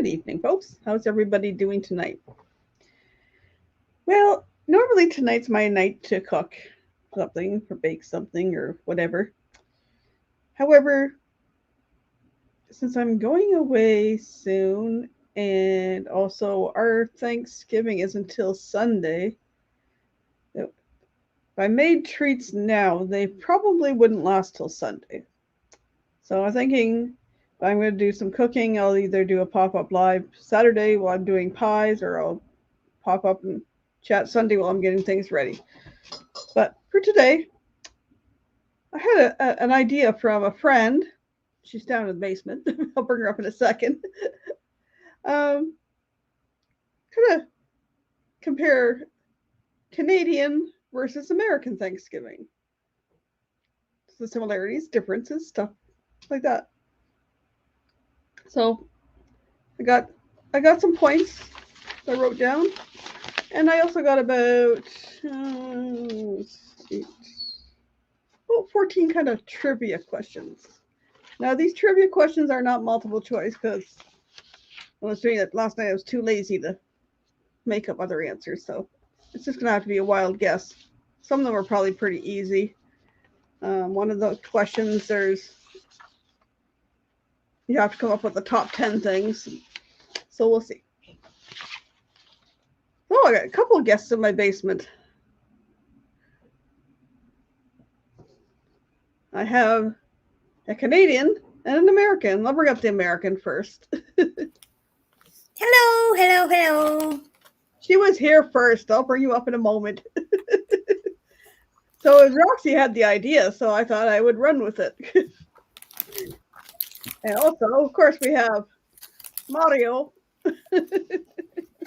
Good evening, folks. How's everybody doing tonight? Well, normally tonight's my night to cook something or bake something or whatever. However, since I'm going away soon and also our Thanksgiving is until Sunday, if I made treats now, they probably wouldn't last till Sunday. So I'm thinking if I'm going to do some cooking, I'll either do a pop up live Saturday while I'm doing pies or I'll pop up and chat Sunday while I'm getting things ready. But for today, I had an idea from a friend. She's down in the basement. I'll bring her up in a second. Kind of compare Canadian versus American Thanksgiving. The similarities, differences, stuff like that. So I got I got some points I wrote down, and I also got about 14 kind of trivia questions. Now these trivia questions are not multiple choice because when I was doing it last night, I was too lazy to make up other answers. So it's just gonna have to be a wild guess. Some of them are probably pretty easy. One of the questions, you have to come up with the top 10 things. So we'll see. Oh, I got a couple of guests in my basement. I have a Canadian and an American. I'll bring up the American first. Hello, hello, hello. She was here first. I'll bring you up in a moment. So Roxy had the idea, so I thought I would run with it. And also, of course, we have Mario.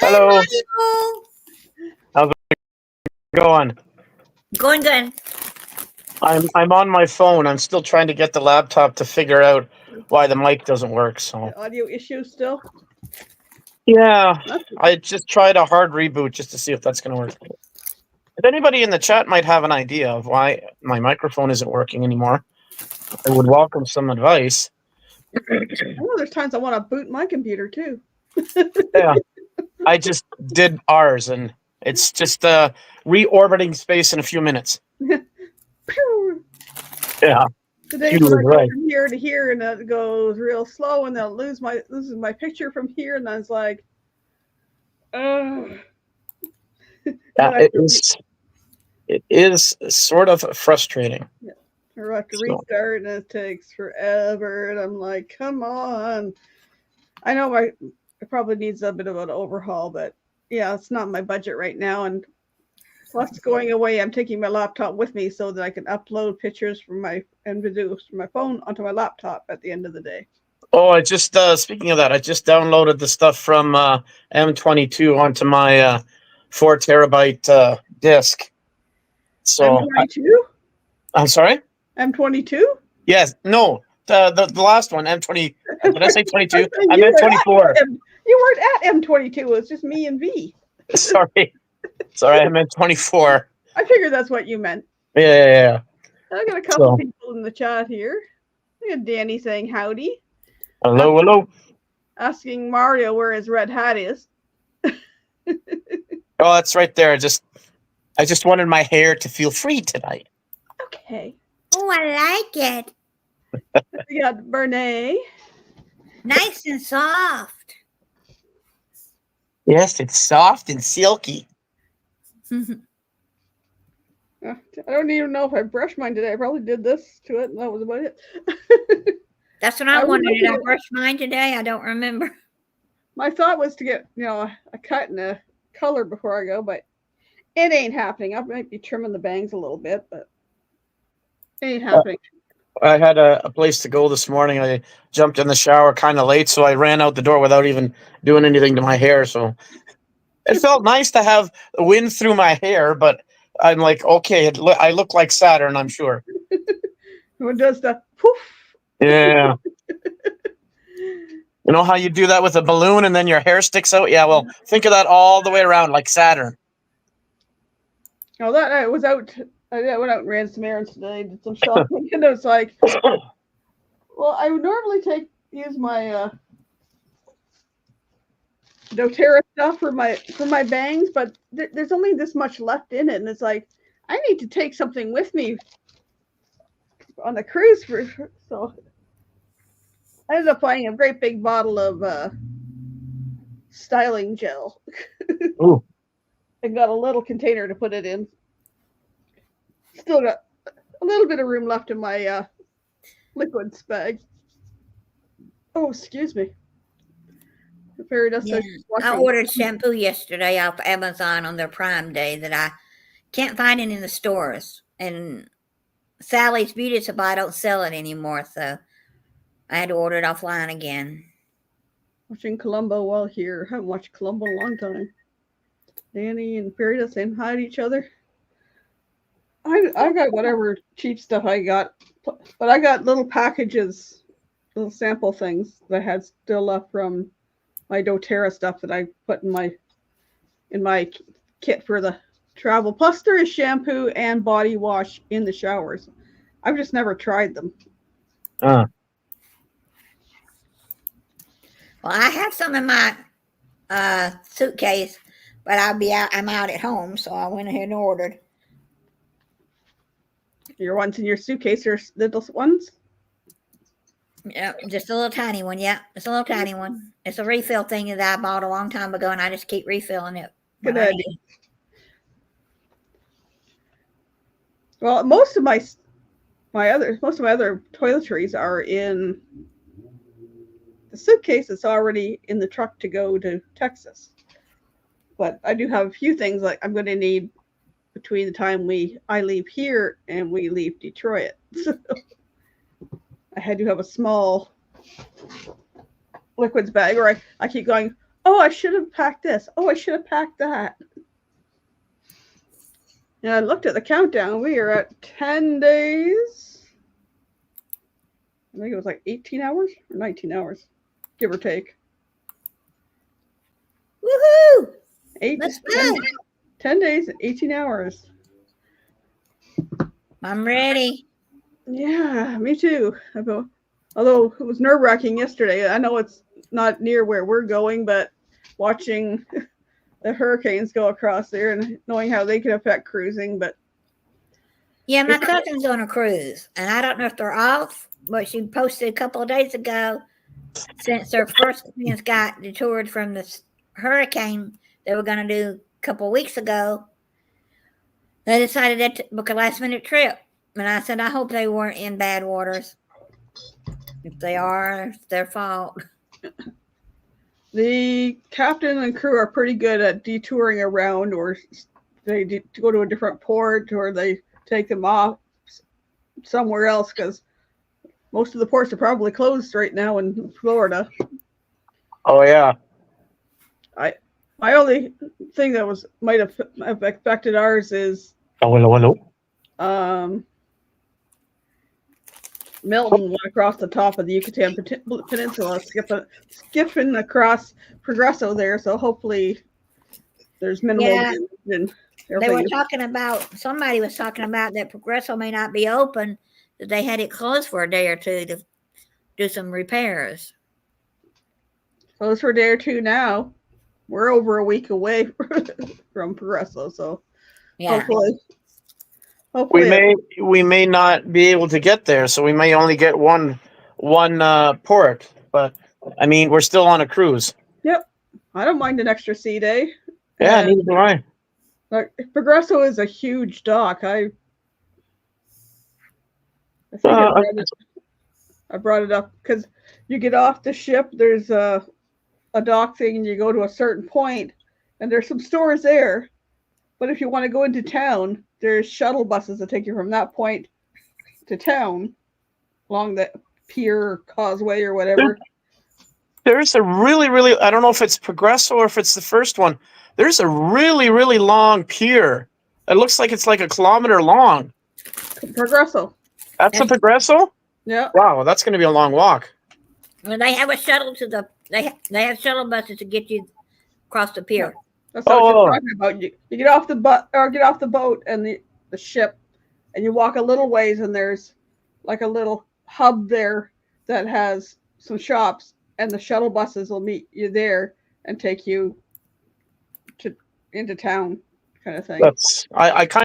Hello. Hey, Mario. How's it going? Going good. I'm on my phone. I'm still trying to get the laptop to figure out why the mic doesn't work. So The audio issue still. yeah, I just tried a hard reboot just to see if that's going to work. If anybody in the chat might have an idea of why my microphone isn't working anymore, I would welcome some advice. I know there's times I want to boot my computer too. Yeah, I just did ours, and it's just reorbiting space in a few minutes. Yeah. Today when I go from here to here and it goes real slow and they'll loses my picture from here and I was like, ugh. Yeah, it is sort of frustrating. Yeah. Or I have to restart and it takes forever and I'm like, come on. I know it probably needs a bit of an overhaul, but yeah, it's not my budget right now. And plus going away, I'm taking my laptop with me so that I can upload pictures from and videos from my phone onto my laptop at the end of the day. Oh, I just speaking of that, I just downloaded the stuff from M22 onto my 4 terabyte disk. So M22? I'm sorry? M22? Yes, no, the last one, M20. Did I say 22? I meant 24. You weren't at M22. It was just me and V. Sorry, I meant 24. I figured that's what you meant. Yeah. I got a couple people in the chat here. I got Danny saying howdy. Hello. Asking Mario where his red hat is. Oh, that's right there. I just wanted my hair to feel free tonight. Okay. Oh, I like it. We got Bernae. Nice and soft. Yes, it's soft and silky. I don't even know if I brushed mine today. I probably did this to it, and that was about it. That's what I wanted. Did I brush mine today? I don't remember. My thought was to get, a cut and a color before I go, but it ain't happening. I might be trimming the bangs a little bit, but it ain't happening. I had a place to go this morning. I jumped in the shower kind of late, so I ran out the door without even doing anything to my hair. So it felt nice to have the wind through my hair, but I'm like, okay, I look like Saturn, I'm sure. When it does the poof. Yeah. You know how you do that with a balloon and then your hair sticks out? Yeah, well, think of that all the way around, like Saturn. Oh, that I was out. I went out and ran some errands today, did some shopping, and it was like, well, I would normally use my doTERRA stuff for my bangs, but there's only this much left in it, and it's like I need to take something with me on the cruise so I ended up buying a great big bottle of styling gel. Ooh. I got a little container to put it in. Still got a little bit of room left in my liquids bag. Oh, excuse me. The fairy dust. Yeah. I ordered shampoo yesterday off Amazon on their Prime Day that I can't find it in the stores. And Sally's Beauty Supply don't sell it anymore, so I had to order it offline again. Watching Columbo while here. Haven't watched Columbo in a long time. Danny and Fairy dust saying hi to each other. I got whatever cheap stuff I got, but I got little packages, little sample things that I had still left from my doTERRA stuff that I put in my kit for the travel. Plus, there is shampoo and body wash in the showers. I've just never tried them. Well, I have some in my suitcase, but I'm out at home, so I went ahead and ordered. Your ones in your suitcase are little ones? Yeah, just a little tiny one. Yeah, it's a little tiny one. It's a refill thing that I bought a long time ago, and I just keep refilling it. Good idea. Well, most of my other toiletries are in the suitcase that's already in the truck to go to Texas. But I do have a few things like I'm going to need between the time I leave here and we leave Detroit. So I had to have a small liquids bag, or I keep going, oh, I should have packed this. Oh, I should have packed that. And I looked at the countdown. We are at 10 days. I think it was like 18 hours or 19 hours, give or take. Woohoo! 10 days, 18 hours. I'm ready. Yeah, me too. Although it was nerve-wracking yesterday. I know it's not near where we're going, but watching the hurricanes go across there and knowing how they can affect cruising. But yeah, my cousin's on a cruise, and I don't know if they're off, but she posted a couple of days ago, since their first planes got detoured from this hurricane they were going to do a couple of weeks ago, they decided to book a last-minute trip. And I said, I hope they weren't in bad waters. If they are, it's their fault. The captain and crew are pretty good at detouring around, or they go to a different port, or they take them off somewhere else, because most of the ports are probably closed right now in Florida. Oh, yeah. My only thing that might have affected ours is hello. Milton went across the top of the Yucatan Peninsula, skipping across Progreso there. So hopefully there's minimal. Yeah. They were talking about, somebody was talking about that Progreso may not be open, that they had it closed for a day or two to do some repairs. Closed for a day or two now. We're over a week away from Progreso, so yeah. Hopefully we may not be able to get there, so we may only get one port. But I mean, we're still on a cruise. Yep, I don't mind an extra sea day. Yeah, neither do I. Like, Progreso is a huge dock. I think I brought it up because you get off the ship. There's a dock thing, and you go to a certain point, and there's some stores there. But if you want to go into town, there's shuttle buses that take you from that point to town along the pier or causeway or whatever. There's a really, really, I don't know if it's Progreso or if it's the first one. There's a really, really long pier. It looks like it's like a kilometer long. Progreso. That's a Progreso? Yeah. Wow, that's going to be a long walk. Well, they have a shuttle they have shuttle buses to get you across the pier. Yeah. That's what you're talking about. You get off the boat and the ship, and you walk a little ways, and there's like a little hub there that has some shops, and the shuttle buses will meet you there, and take you into town, kind of thing. I kind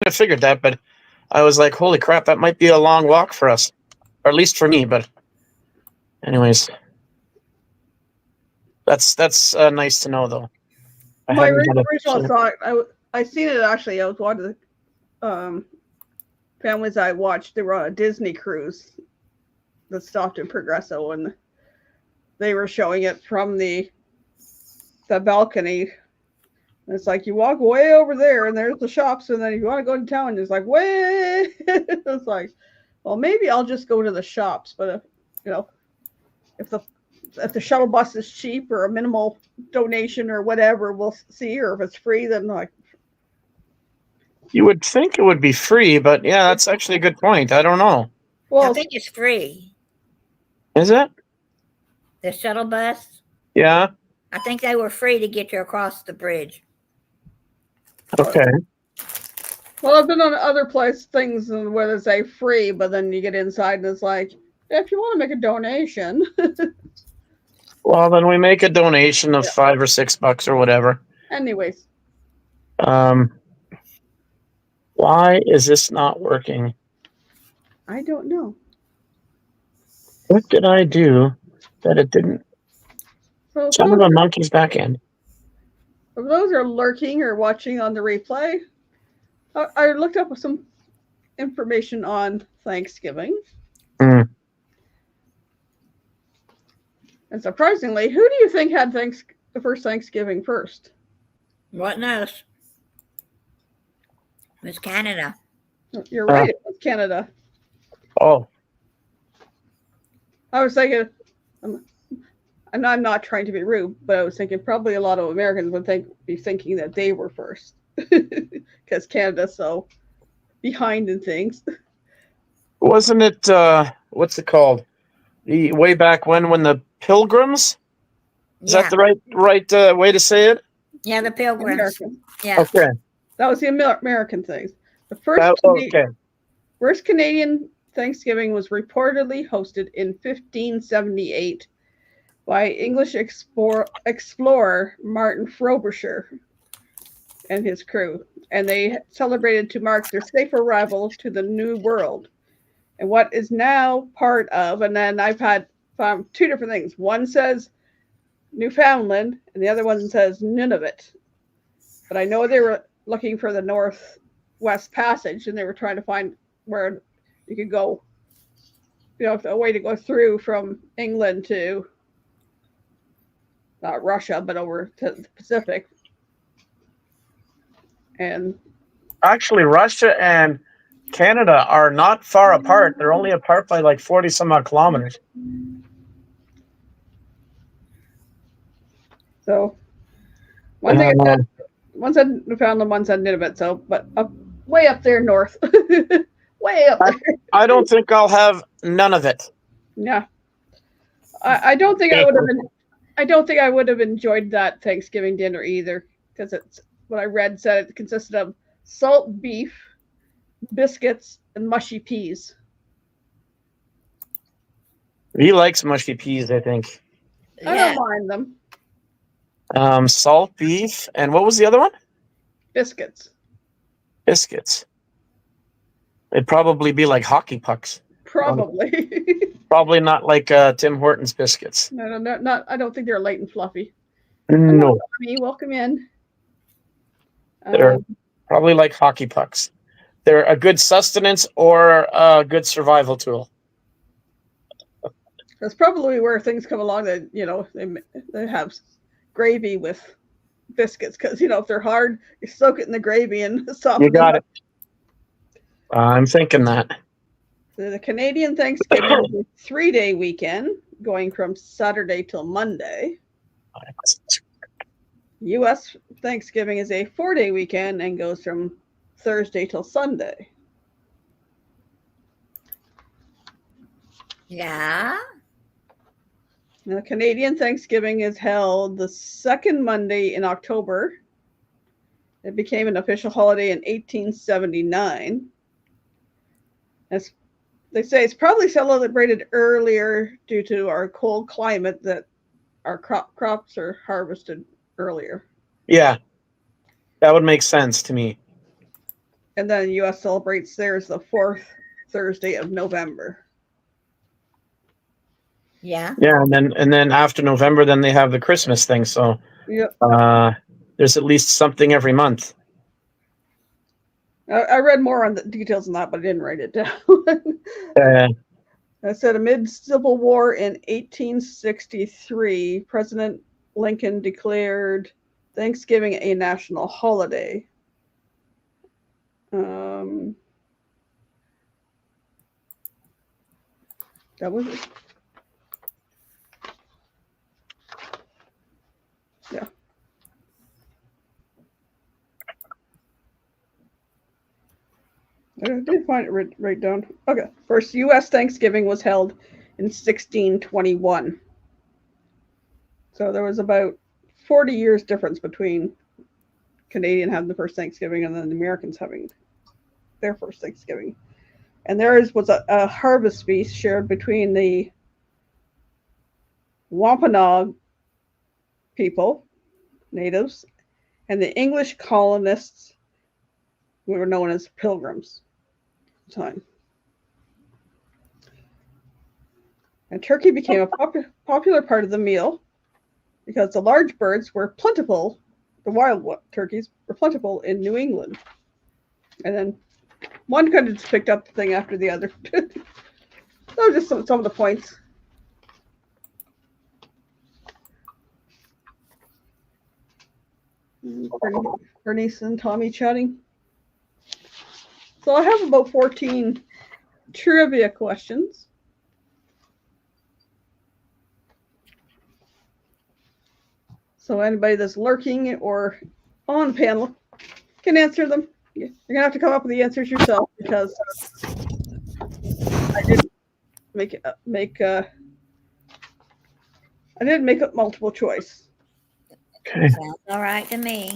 of figured that, but I was like, holy crap, that might be a long walk for us, or at least for me. But anyways, that's nice to know, though. My original thought, I seen it actually. I was one of the families I watched. They were on a Disney cruise that stopped in Progresso, and they were showing it from the balcony. And it's like you walk way over there, and there's the shops, and then if you want to go to town, it's like way. It's like, well, maybe I'll just go to the shops. But if the shuttle bus is cheap or a minimal donation or whatever, we'll see. Or if it's free, then like. You would think it would be free, but yeah, that's actually a good point. I don't know. Well, I think it's free. Is it? The shuttle bus? Yeah. I think they were free to get you across the bridge. Okay. Well, I've been on other things where they say free, but then you get inside and it's like, if you want to make a donation. Well, then we make a donation of $5 or $6 or whatever. Anyways. Why is this not working? I don't know. What did I do that it didn't? So some of the monkey's back end. If those are lurking or watching on the replay, I looked up some information on Thanksgiving. Mm. And surprisingly, who do you think had the first Thanksgiving first? What knows? It was Canada. You're right, it was Canada. Oh. I was thinking, and I'm not trying to be rude, but I was thinking probably a lot of Americans would be thinking that they were first because Canada's so behind in things. Wasn't it, what's it called? The way back when the Pilgrims? Is that the right way to say it? Yeah, the Pilgrims. American. Yeah. Okay. That was the American thing. The first first Canadian Thanksgiving was reportedly hosted in 1578 by English explorer Martin Frobisher and his crew, and they celebrated to mark their safe arrival to the New World, and what is now part of. And then I've found two different things. One says Newfoundland, and the other one says Nunavut. But I know they were looking for the Northwest Passage, and they were trying to find where you could go, a way to go through from England to not Russia, but over to the Pacific. And actually, Russia and Canada are not far apart. They're only apart by like 40 some odd kilometers. So one said Newfoundland, one said Nunavut. So, but way up there north, way up there. I don't think I'll have none of it. Yeah, I don't think I would have been. I don't think I would have enjoyed that Thanksgiving dinner either, because it's what I read said it consisted of salt beef, biscuits, and mushy peas. He likes mushy peas, I think. I don't mind them. Salt beef, and what was the other one? Biscuits. Biscuits. It'd probably be like hockey pucks. Probably. Probably not like Tim Hortons biscuits. No, not. I don't think they're light and fluffy. No. Welcome in. They're probably like hockey pucks. They're a good sustenance or a good survival tool. That's probably where things come along that, they have gravy with biscuits because, if they're hard, you soak it in the gravy and soften You got it. I'm thinking that. So the Canadian Thanksgiving is a 3-day weekend going from Saturday till Monday. U.S. Thanksgiving is a 4-day weekend and goes from Thursday till Sunday. Yeah. Now, Canadian Thanksgiving is held the second Monday in October. It became an official holiday in 1879. As they say, it's probably celebrated earlier due to our cold climate that our crops are harvested earlier. Yeah, that would make sense to me. And then the U.S. celebrates theirs the 4th Thursday of November. Yeah. Yeah, and then after November, then they have the Christmas thing. So Yep. there's at least something every month. I read more on the details on that, but I didn't write it down. I said amid Civil War in 1863, President Lincoln declared Thanksgiving a national holiday. That was it. Yeah. I did find it right down. Okay. First U.S. Thanksgiving was held in 1621. So there was about 40 years difference between Canadian having the first Thanksgiving and then the Americans having their first Thanksgiving. And theirs was a harvest feast shared between the Wampanoag people, natives, and the English colonists who were known as pilgrims at the time. And turkey became a popular part of the meal because the large birds were plentiful, the wild turkeys were plentiful in New England. And then one kind of just picked up the thing after the other. So just some of the points. Bernice and Tommy chatting. So I have about 14 trivia questions. So anybody that's lurking or on the panel can answer them. You're gonna have to come up with the answers yourself because I didn't make multiple choice. Okay. Sounds all right to me.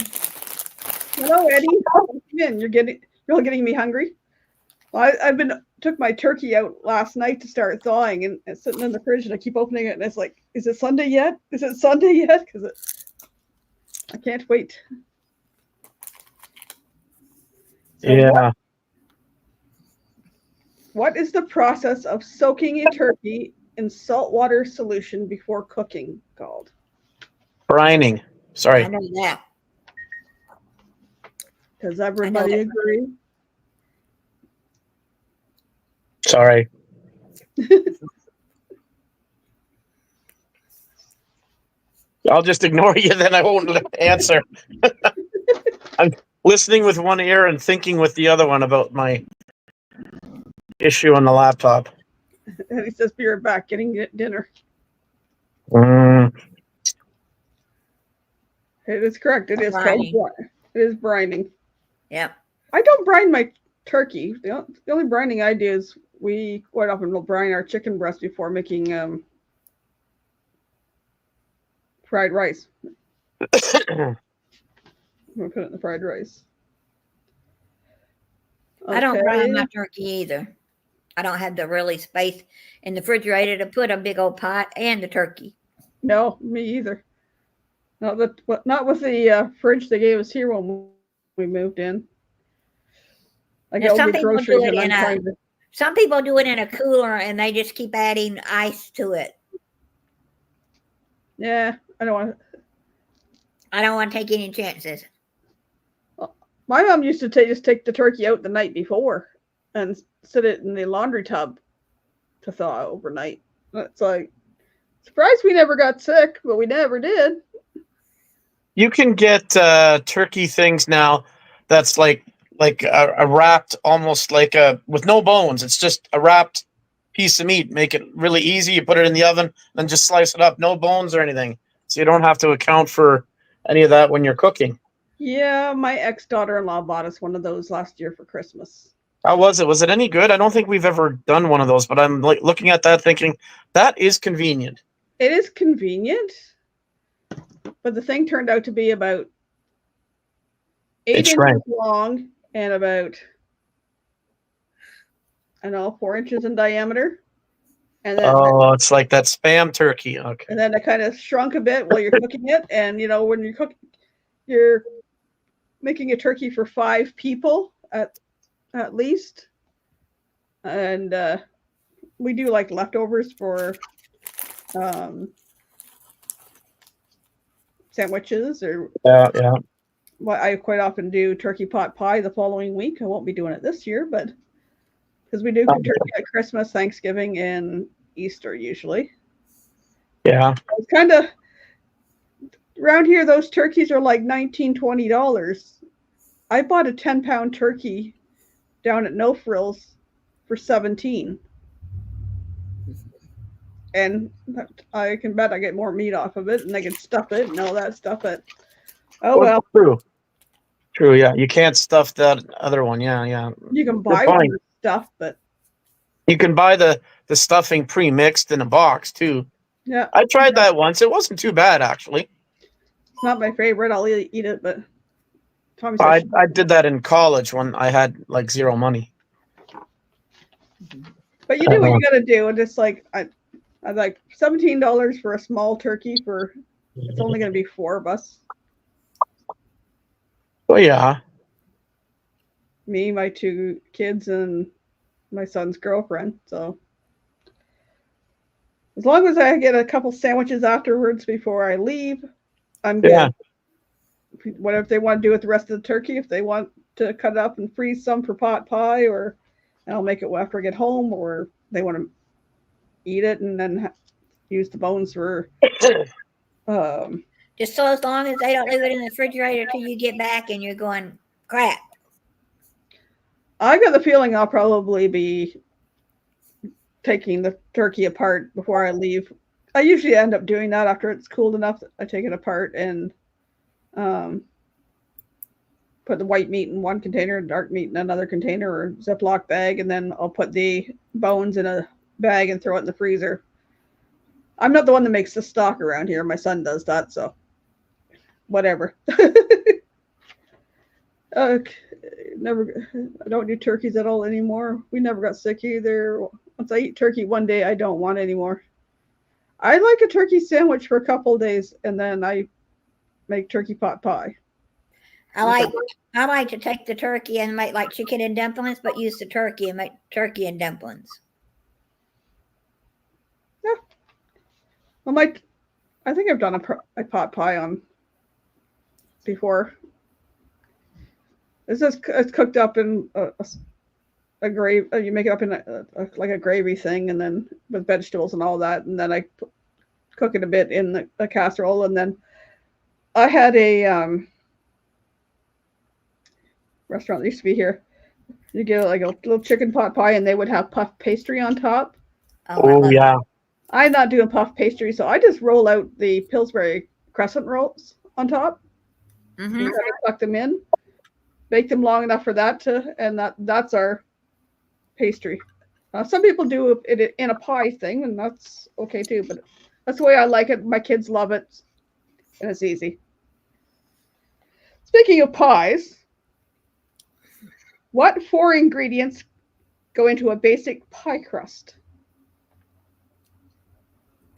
Hello, Eddie. Come in. You're getting me hungry. Well, took my turkey out last night to start thawing, and it's sitting in the fridge, and I keep opening it, and it's like, is it Sunday yet? Is it Sunday yet? Because I can't wait. So Yeah. What is the process of soaking a turkey in saltwater solution before cooking called? Brining. Sorry. I know that. Does everybody agree? Sorry. I'll just ignore you, then I won't answer. I'm listening with one ear and thinking with the other one about my issue on the laptop. And he says, be right back, getting dinner. Mm. It is correct. It is Brining. called it is brining. Yep. I don't brine my turkey. The only brining I do is we quite often will brine our chicken breast before making fried rice. We'll put it in the fried rice. I don't brine my turkey either. I don't have the really space in the refrigerator to put a big old pot and the turkey. No, me either. Not with the fridge they gave us here when we moved in. I go get groceries and I'm trying to. Some people do it in a cooler and they just keep adding ice to it. Yeah, I don't want to take any chances. My mom used to just take the turkey out the night before and sit it in the laundry tub to thaw overnight. It's like, surprised we never got sick, but we never did. You can get turkey things now that's like a wrapped, almost like with no bones. It's just a wrapped piece of meat. Make it really easy. You put it in the oven, then just slice it up. No bones or anything. So you don't have to account for any of that when you're cooking. Yeah, my ex-daughter-in-law bought us one of those last year for Christmas. How was it? Was it any good? I don't think we've ever done one of those, but I'm like looking at that thinking that is convenient. It is convenient, but the thing turned out to be about 8 inches long and about, 4 inches in diameter. and then Oh, it's like that spam turkey. Okay. and then it kind of shrunk a bit while you're cooking it. And when you're making a turkey for 5 people at least, and we do like leftovers for sandwiches, or Yeah. what I quite often do turkey pot pie the following week. I won't be doing it this year, but because we do turkey at Christmas, Thanksgiving, and Easter usually. Yeah. It's kind of around here. Those turkeys are like $19-$20. I bought a 10-pound turkey down at No Frills for 17, and I can bet I get more meat off of it, and I can stuff it and all that stuff. But well, True. Yeah, you can't stuff that other one. Yeah. you can buy one with stuff, but you can buy the stuffing pre-mixed in a box too. Yeah, I tried that once. It wasn't too bad actually. It's not my favorite. I'll eat it, but Tommy said I did that in college when I had like zero money. But you do what you got to do, and it's like I like $17 for a small turkey for it's only going to be 4 of us. Well, yeah. Me, my 2 kids, and my son's girlfriend. So as long as I get a couple sandwiches afterwards before I leave, I'm good. Yeah. Whatever they want to do with the rest of the turkey, if they want to cut it up and freeze some for pot pie, or I'll make it after I get home, or they want to eat it and then use the bones for. Just so as long as they don't leave it in the refrigerator till you get back and you're going, crap. I got the feeling I'll probably be taking the turkey apart before I leave. I usually end up doing that after it's cooled enough. I take it apart and put the white meat in one container, dark meat in another container or Ziploc bag, and then I'll put the bones in a bag and throw it in the freezer. I'm not the one that makes the stock around here. My son does that, so whatever. I don't do turkeys at all anymore. We never got sick either. Once I eat turkey one day, I don't want it anymore. I like a turkey sandwich for a couple of days, and then I make turkey pot pie. I like to take the turkey and make like chicken and dumplings, but use the turkey and make turkey and dumplings. Yeah. Well, I think I've done a pot pie on before. It's cooked up in a gravy. You make it up in like a gravy thing, and then with vegetables and all that, and then I cook it a bit in the casserole, and then I had a restaurant that used to be here. You get like a little chicken pot pie, and they would have puff pastry on top. Oh yeah. I'm not doing puff pastry, so I just roll out the Pillsbury crescent rolls on top. Mm-hmm. Tuck them in, bake them long enough for that and that's our pastry. Some people do it in a pie thing, and that's okay too, but that's the way I like it. My kids love it, and it's easy. Speaking of pies, what 4 ingredients go into a basic pie crust?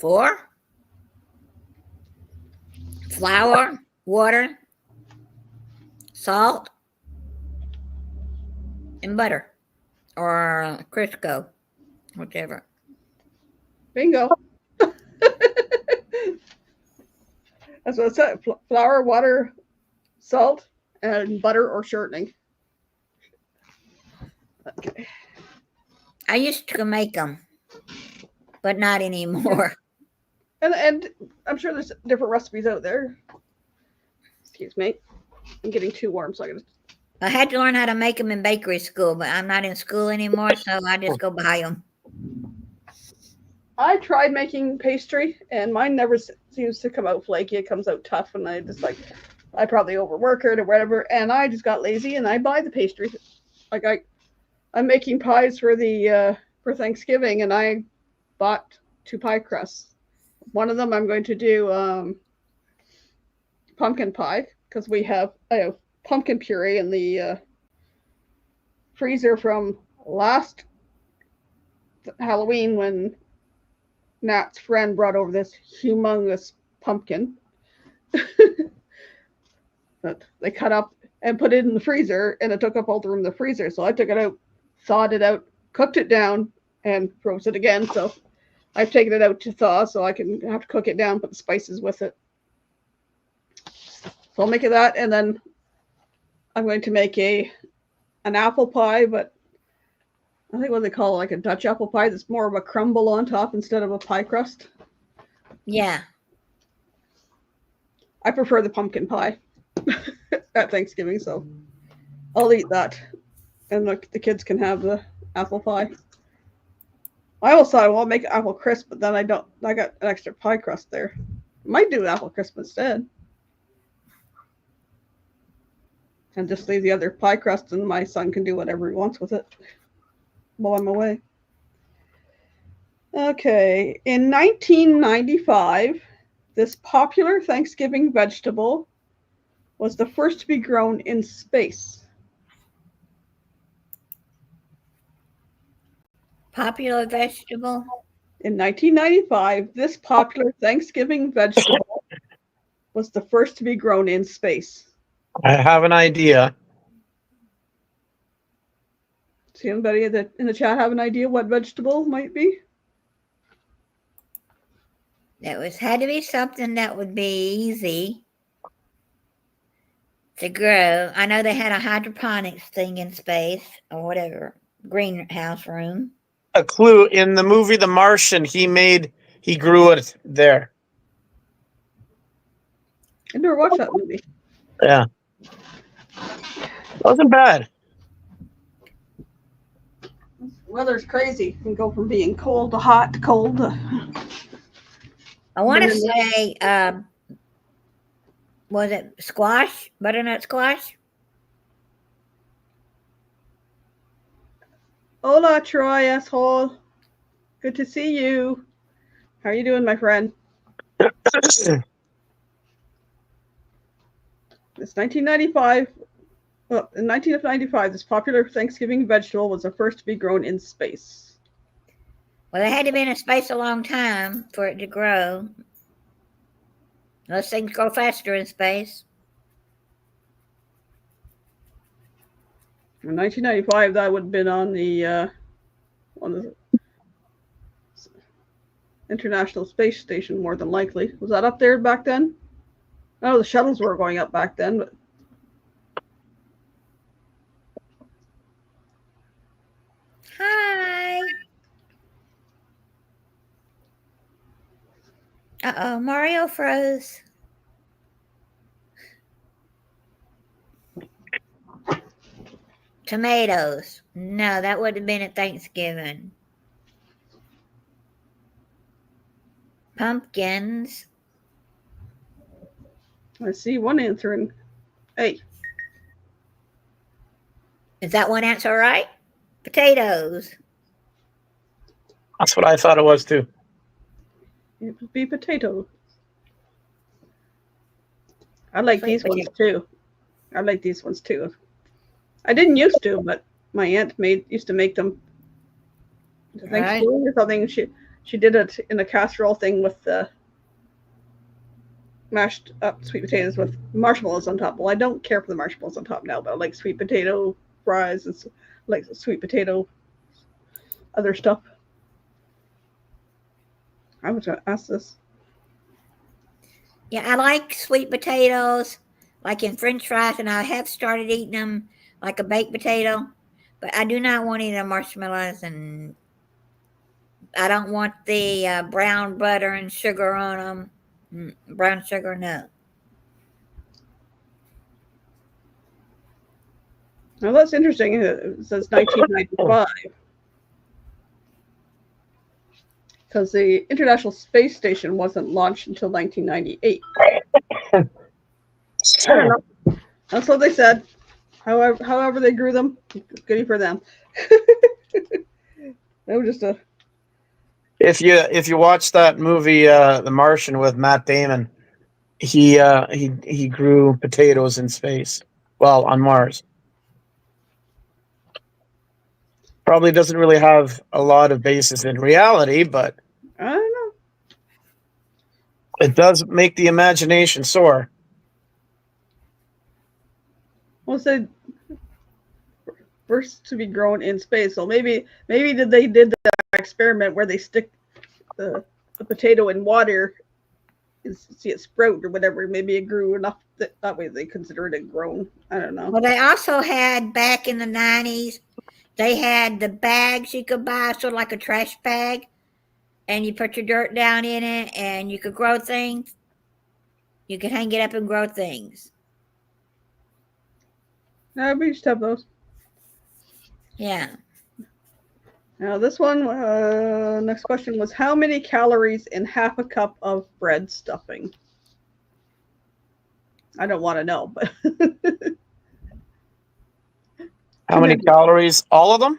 4? Flour, water, salt, and butter, or Crisco, whichever. Bingo. That's what it said. Flour, water, salt, and butter or shortening. Okay. I used to make them, but not anymore. And I'm sure there's different recipes out there. Excuse me. I'm getting too warm, so I had to learn how to make them in bakery school, but I'm not in school anymore, so I just go buy them. I tried making pastry, and mine never seems to come out flaky. It comes out tough, and I probably overwork it or whatever, and I just got lazy, and I buy the pastry. Like I'm making pies for for Thanksgiving, and I bought 2 pie crusts. One of them I'm going to do pumpkin pie, because we have pumpkin puree in the freezer from last Halloween when Nat's friend brought over this humongous pumpkin that they cut up and put it in the freezer, and it took up all the room in the freezer. So I took it out, thawed it out, cooked it down, and froze it again. So I've taken it out to thaw, so I can have to cook it down, put the spices with it. So I'll make it that, and then I'm going to make an apple pie, but I think what they call it, like a Dutch apple pie. That's more of a crumble on top instead of a pie crust. Yeah. I prefer the pumpkin pie at Thanksgiving, so I'll eat that, and the kids can have the apple pie. I almost thought I will make apple crisp, but then I got an extra pie crust there. Might do apple crisp instead, and just leave the other pie crust, and my son can do whatever he wants with it while I'm away. Okay, in 1995, this popular Thanksgiving vegetable was the first to be grown in space. Popular vegetable? In 1995, this popular Thanksgiving vegetable was the first to be grown in space. I have an idea. Does anybody in the chat have an idea what vegetable might be? Had to be something that would be easy to grow. I know they had a hydroponics thing in space or whatever, greenhouse room. A clue: in the movie The Martian, he grew it there. I never watched that movie. Yeah, wasn't bad. Weather's crazy. You can go from being cold to hot to cold to... I want to say, was it squash? Butternut squash? Hola, Troy, asshole. Good to see you. How are you doing, my friend? It's 1995. Well, in 1995, this popular Thanksgiving vegetable was the first to be grown in space. Well, they had to be in space a long time for it to grow. Those things grow faster in space. In 1995, that would have been on the International Space Station, more than likely. Was that up there back then? Oh, the shuttles were going up back then, but... Hi. Uh-oh, Mario froze. Tomatoes. No, that would have been at Thanksgiving. Pumpkins. I see one answer in A. Is that one answer right? Potatoes. That's what I thought it was too. It would be potato. I like these ones too. I like these ones too. I didn't used to, but my aunt used to make them. Thanksgiving or something. She did it in a casserole thing with the mashed up sweet potatoes with marshmallows on top. Well, I don't care for the marshmallows on top now, but I like sweet potato fries and like sweet potato other stuff. I was going to ask this. Yeah, I like sweet potatoes, like in French fries, and I have started eating them like a baked potato, but I do not want any of the marshmallows, and I don't want the brown butter and sugar on them. Brown sugar, no. Now that's interesting. It says 1995. Because the International Space Station wasn't launched until 1998. I don't know. That's what they said. However they grew them, goody for them. They were just a... If you watch that movie, The Martian, with Matt Damon, he grew potatoes in space. Well, on Mars. Probably doesn't really have a lot of basis in reality, but I don't know. It does make the imagination soar. Well, it said first to be grown in space. So maybe they did the experiment where they stick the potato in water and see it sprout or whatever. Maybe it grew enough that way they considered it grown. I don't know. Well, they also had back in the 90s, they had the bags you could buy, sort of like a trash bag, and you put your dirt down in it and you could grow things. You could hang it up and grow things. No, we used to have those. Yeah. Now this one, next question was, how many calories in half a cup of bread stuffing? I don't want to know, but How many calories? All of them?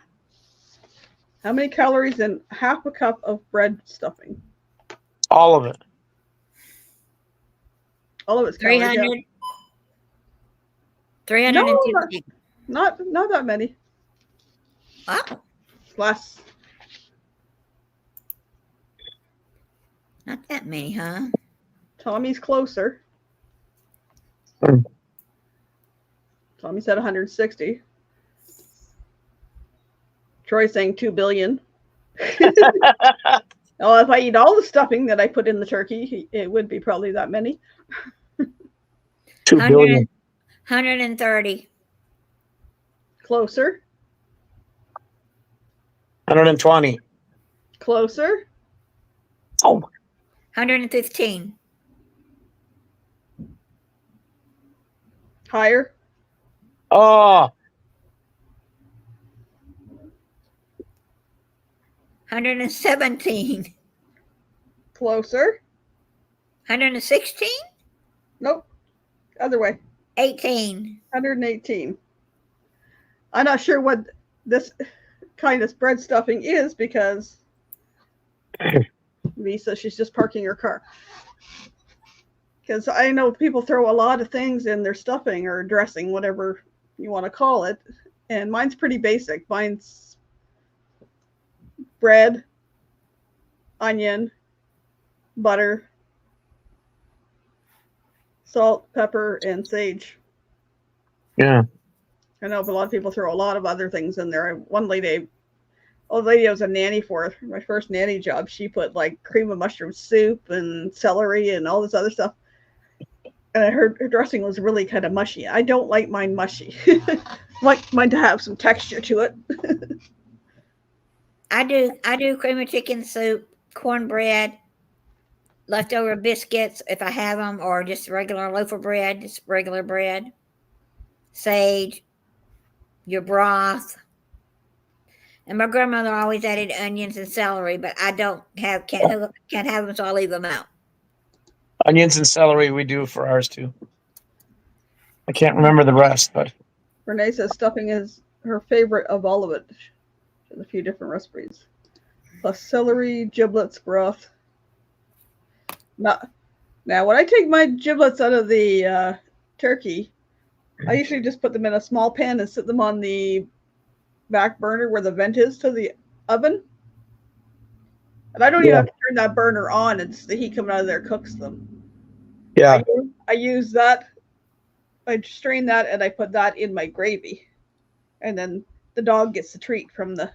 how many calories in half a cup of bread stuffing? All of it. All of it's calories. 300. Yeah. 350. Not that many. Oh, Less. not that many, huh? Tommy's closer. Hmm. Tommy said 160. Troy's saying 2 billion. Well, if I eat all the stuffing that I put in the turkey, it would be probably that many. 2 billion. 130. Closer. 120. Closer. Oh, 115. Higher. oh, 117. Closer. 116. Nope. Other way. 18. 118. I'm not sure what this kind of bread stuffing is because Lisa, she's just parking her car. Because I know people throw a lot of things in their stuffing or dressing, whatever you want to call it. And mine's pretty basic. Mine's bread, onion, butter, salt, pepper, and sage. yeah. I know a lot of people throw a lot of other things in there. One lady, I was a nanny for my first nanny job. She put like cream of mushroom soup and celery and all this other stuff. And her dressing was really kind of mushy. I don't like mine mushy. Like mine to have some texture to it. I do cream of chicken soup, cornbread, leftover biscuits if I have them, or just regular loaf of bread, just regular bread, sage, your broth. And my grandmother always added onions and celery, but I can't have them, so I leave them out. Onions and celery we do for ours too. I can't remember the rest, but Renee says stuffing is her favorite of all of it. There's a few different recipes. Plus celery, giblets, broth. Now when I take my giblets out of the turkey, I usually just put them in a small pan and sit them on the back burner where the vent is to the oven. And I don't even have to turn that burner on. It's the heat coming out of there cooks them. yeah. I use that. I strain that and I put that in my gravy. And then the dog gets the treat from the...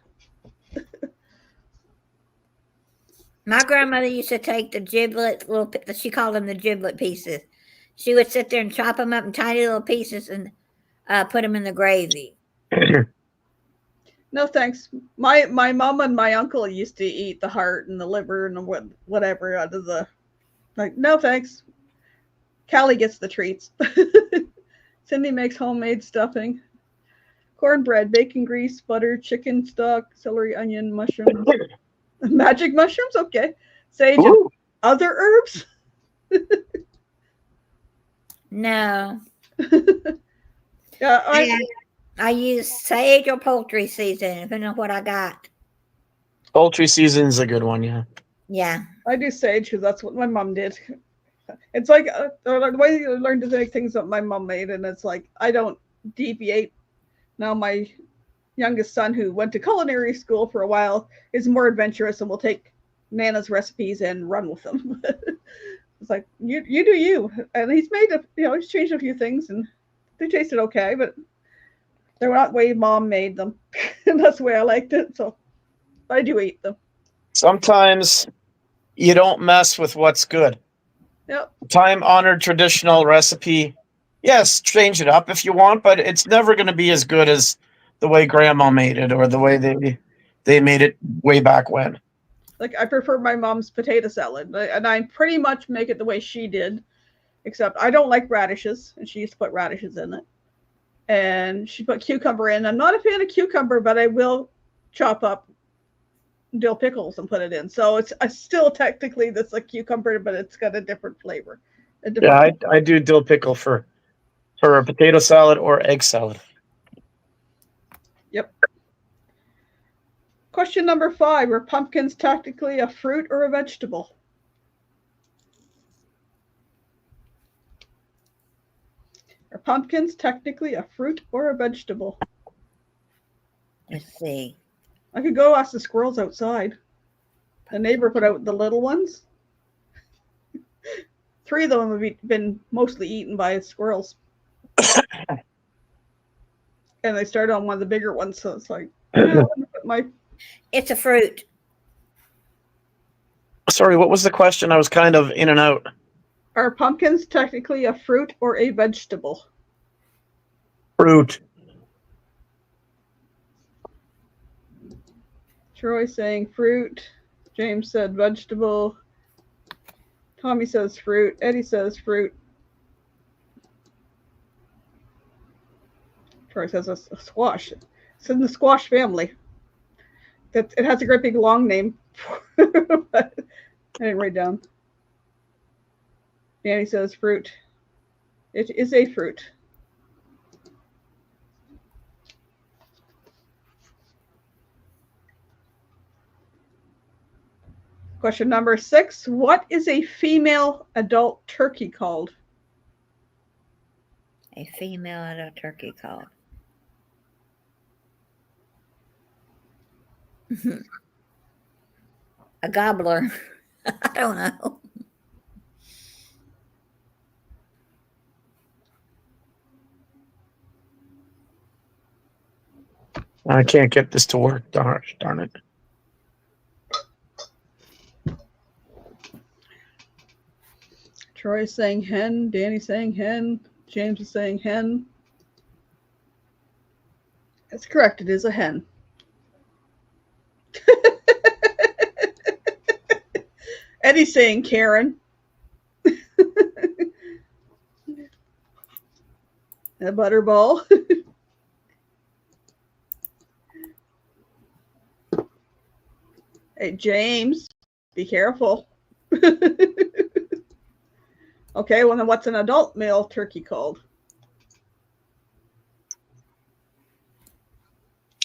My grandmother used to take the giblets, she called them the giblet pieces. She would sit there and chop them up in tiny little pieces and put them in the gravy. No thanks. My mom and my uncle used to eat the heart and the liver and the whatever out of the... Like, no thanks. Callie gets the treats. Cindy makes homemade stuffing. Cornbread, bacon grease, butter, chicken stock, celery, onion, mushrooms. Magic mushrooms? Okay. Sage and other herbs? No. Yeah, I use sage or poultry seasoning, depending on what I got. Poultry season's a good one, yeah. Yeah. I do sage because that's what my mom did. It's like the way you learn to make things that my mom made, and it's like I don't deviate. Now my youngest son, who went to culinary school for a while, is more adventurous and will take Nana's recipes and run with them. It's like you do you. And he's made he's changed a few things and they tasted okay, but they're not the way Mom made them, and that's the way I liked it. So I do eat them. Sometimes you don't mess with what's good. Yep. Time-honored traditional recipe. Yes, change it up if you want, but it's never going to be as good as the way Grandma made it or the way they made it way back when. Like I prefer my mom's potato salad, and I pretty much make it the way she did, except I don't like radishes, and she used to put radishes in it. And she put cucumber in. I'm not a fan of cucumber, but I will chop up dill pickles and put it in. So it's still technically that's a cucumber, but it's got a different flavor. I do dill pickle for a potato salad or egg salad. Yep. Question number 5. Are pumpkins technically a fruit or a vegetable? Are pumpkins technically a fruit or a vegetable? Let's see. I could go ask the squirrels outside. The neighbor put out the little ones. 3 of them have been mostly eaten by squirrels. And they started on one of the bigger ones, so it's like, It's a fruit. Sorry, what was the question? I was kind of in and out. Are pumpkins technically a fruit or a vegetable? Fruit. Troy saying fruit. James said vegetable. Tommy says fruit. Eddie says fruit. Troy says a squash. It's in the squash family. It has a great big long name. But I didn't write down. Danny says fruit. It is a fruit. Question number 6. What is a female adult turkey called? A female adult turkey called. A gobbler. I don't know. I can't get this to work. Darn it. Troy's saying hen. Danny's saying hen. James is saying hen. That's correct. It is a hen. Eddie's saying Karen. A butterball. Hey, James, be careful. Okay, well, then what's an adult male turkey called?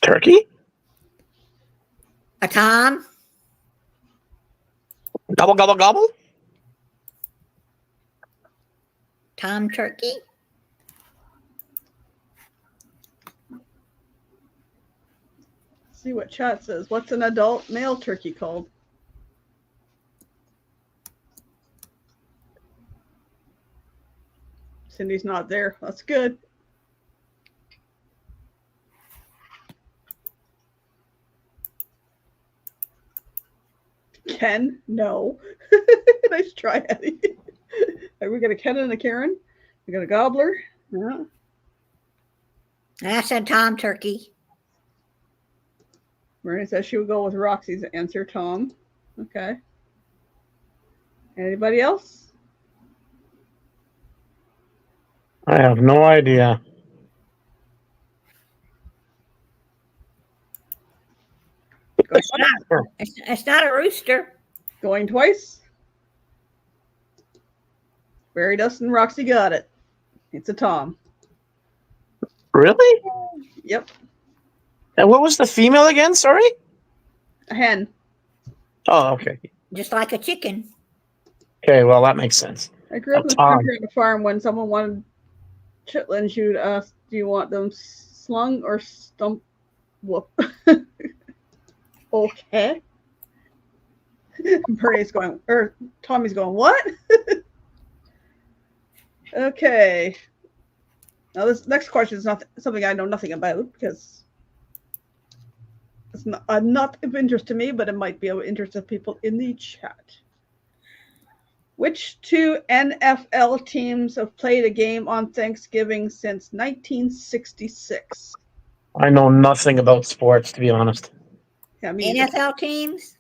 Turkey? A tom? Gobble, gobble, gobble? Tom turkey? See what chat says. What's an adult male turkey called? Cindy's not there. That's good. Ken? No. Nice try, Eddie. We got a Ken and a Karen. We got a gobbler. Yeah. I said tom turkey. Maria says she would go with Roxy's answer, Tom. Okay. Anybody else? I have no idea. It's not a rooster. Going twice. Barry Dustin, Roxy got it. It's a Tom. Really? Yep. And what was the female again? Sorry? A hen. Oh, okay. Just like a chicken. Okay, well, that makes sense. I grew up in the Tom. country on a farm. When someone wanted chitlins, you'd ask, do you want them slung or stump? Whoop. Okay. Bernie's going, or Tommy's going, what? Okay. Now this next question is not something I know nothing about because it's not of interest to me, but it might be of interest to people in the chat. Which two NFL teams have played a game on Thanksgiving since 1966? I know nothing about sports, to be honest. Yeah, me either. NFL teams?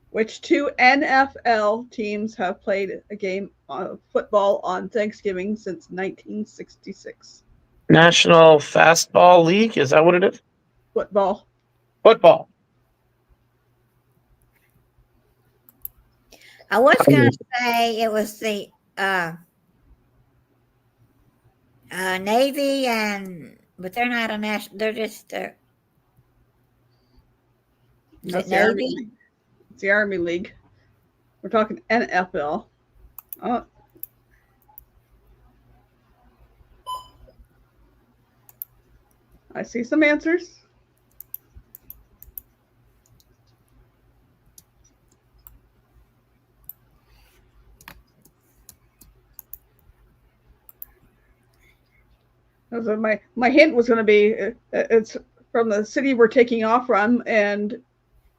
Which two NFL teams have played a game of football on Thanksgiving since 1966? National Fastball League? Is that what it is? Football. Football. I was going to say it was the Navy, but they're not a national. They're just is That's it the Army Navy? League. It's the Army League. We're talking NFL. Oh. I see some answers. My hint was going to be it's from the city we're taking off from, and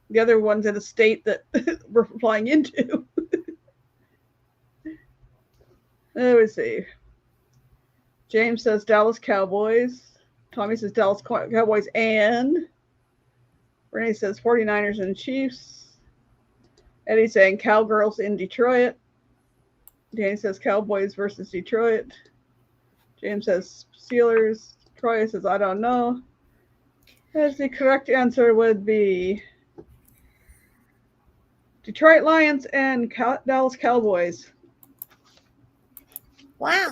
the other one's in a state that we're flying into. Let me see. James says Dallas Cowboys. Tommy says Dallas Cowboys and Renee says 49ers and Chiefs. Eddie's saying Cowgirls in Detroit. Danny says Cowboys versus Detroit. James says Steelers. Troy says I don't know. As the correct answer would be Detroit Lions and Dallas Cowboys. Wow.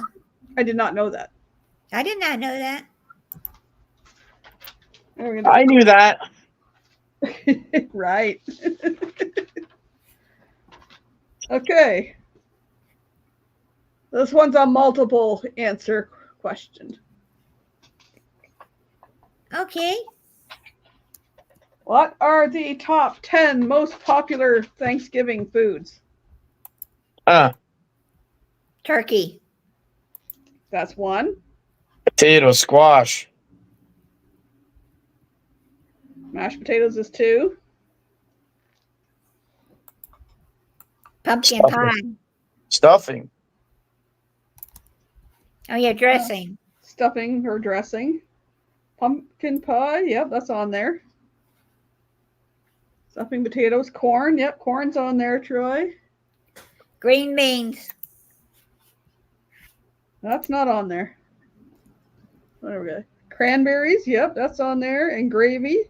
I did not know that. I did not know that. I knew that. Right. Okay. This one's a multiple answer question. Okay. What are the top 10 most popular Thanksgiving foods? Turkey. That's one. Potato, squash. Mashed potatoes is two. Pumpkin Stuffing. pie. Stuffing. Oh yeah, dressing. Stuffing or dressing. Pumpkin pie, yep, that's on there. Stuffing potatoes, corn, yep, corn's on there, Troy. Green beans. That's not on there. What we got? Cranberries, yep, that's on there, and gravy.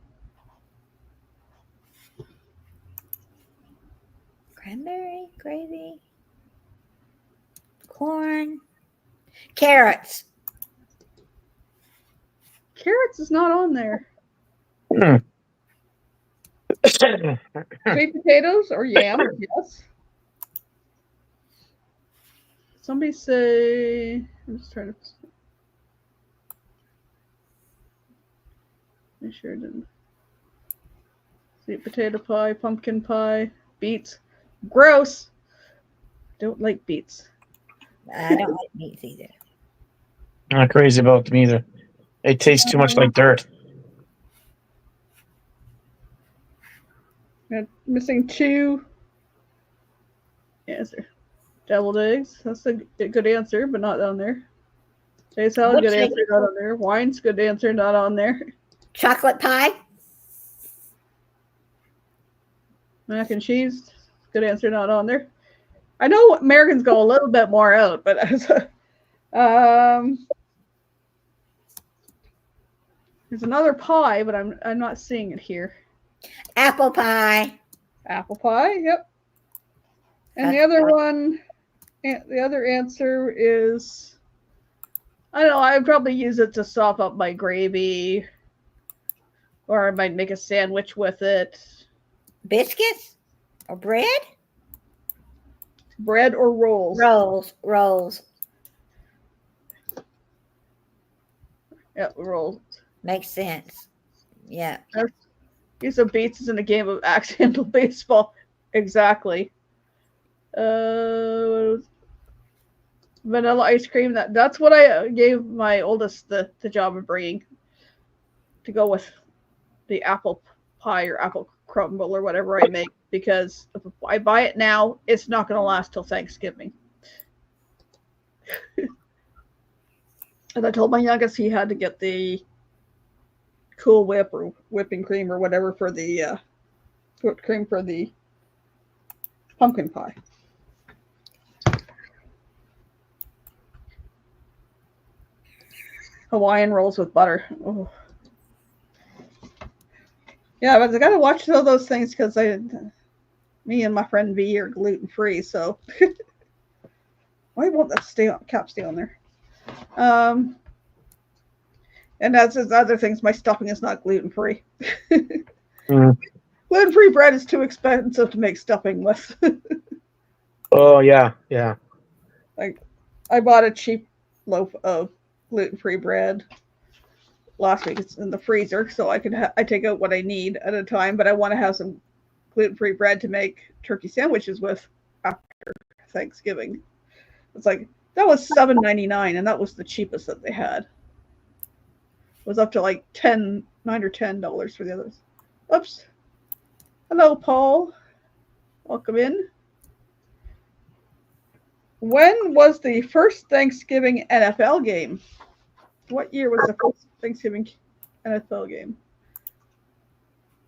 Cranberry, gravy, corn, carrots. Carrots is not on there. Sweet potatoes or yam, yes. Somebody say, I'm just trying to make sure I didn't. Sweet potato pie, pumpkin pie, beets. Gross. Don't like beets. I don't like beets either. Not crazy about them either. They taste too much like dirt. Missing two. Answer. Deviled eggs. That's a good answer, but not on there. Potato salad, good answer, not on there. Wine's good answer, not on there. Chocolate pie. Mac and cheese, good answer, not on there. I know Americans go a little bit more out, but there's another pie, but I'm not seeing it here. Apple pie. Apple pie, yep. And the other one, the other answer is, I don't know, I'd probably use it to sop up my gravy, or I might make a sandwich with it. Biscuits or bread? Bread or rolls? Rolls. Yep, rolls. Makes sense. Yeah. Use of beets is in a game of accidental baseball. Exactly. vanilla ice cream. That's what I gave my oldest the job of bringing to go with the apple pie or apple crumble or whatever I make, because if I buy it now, it's not going to last till Thanksgiving. And I told my youngest he had to get the Cool Whip or whipping cream or whatever for the whipped cream for the pumpkin pie. Hawaiian rolls with butter. Oh. Yeah, but I gotta watch all those things because me and my friend V are gluten free, so why won't that cap stay on there? And as other things, my stuffing is not gluten free. Gluten free bread is too expensive to make stuffing with. Oh yeah. Like, I bought a cheap loaf of gluten free bread last week. It's in the freezer, so I take out what I need at a time. But I want to have some gluten free bread to make turkey sandwiches with after Thanksgiving. It's like that was $7.99, and that was the cheapest that they had. It was up to like $9 or $10 for the others. Oops. Hello, Paul. Welcome in. When was the first Thanksgiving NFL game? What year was the first Thanksgiving NFL game?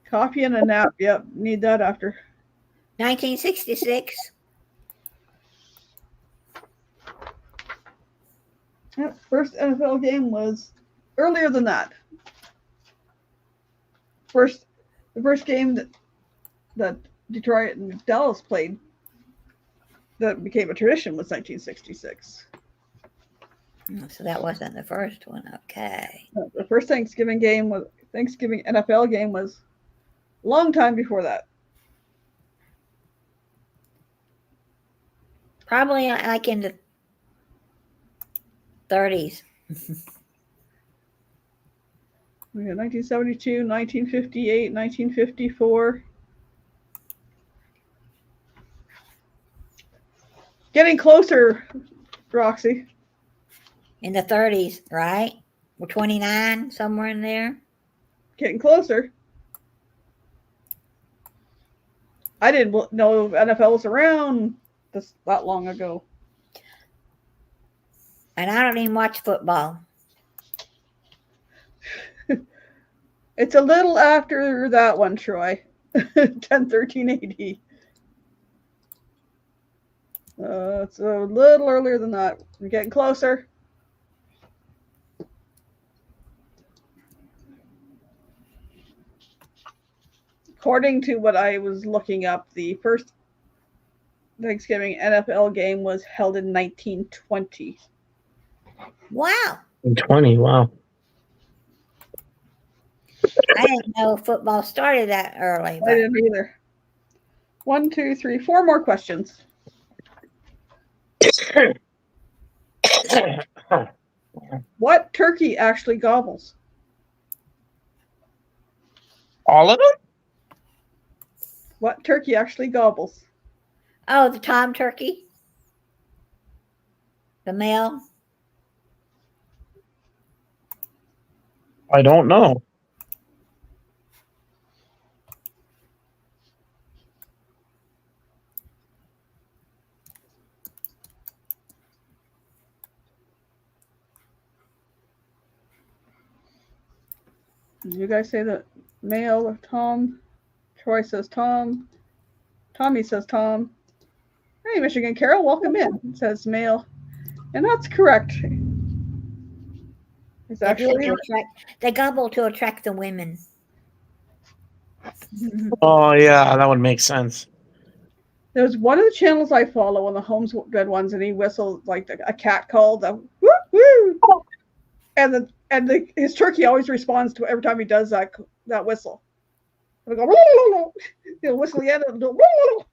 Coffee and a nap. Yep, need that after. 1966. Yep, first NFL game was earlier than that. The first game that Detroit and Dallas played that became a tradition was 1966. So that wasn't the first one. Okay. The first Thanksgiving NFL game was a long time before that. Probably like in the 30s. We got 1972, 1958, 1954. Getting closer, Roxy. In the 30s, right? Or 29, somewhere in there. Getting closer. I didn't know NFL was around that long ago. And I don't even watch football. It's a little after that one, Troy. 10-13 AD. It's a little earlier than that. We're getting closer. According to what I was looking up, the first Thanksgiving NFL game was held in 1920. Wow. 20, wow. I didn't know football started that early. I didn't either. 1, 2, 3, 4 more questions. What turkey actually gobbles? All of them? What turkey actually gobbles? Oh, the tom turkey? The male? I don't know. Did you guys say the male or Tom? Troy says Tom. Tommy says Tom. Hey, Michigan Carol, welcome in. It says male. And that's correct. It's actually They gobble to attract the women. Oh yeah, that would make sense. There's one of the channels I follow on the Home's Good ones, and he whistles like a cat call, the woo woo, and his turkey always responds to it every time he does that whistle. It'll go, he'll whistle again, and it'll go.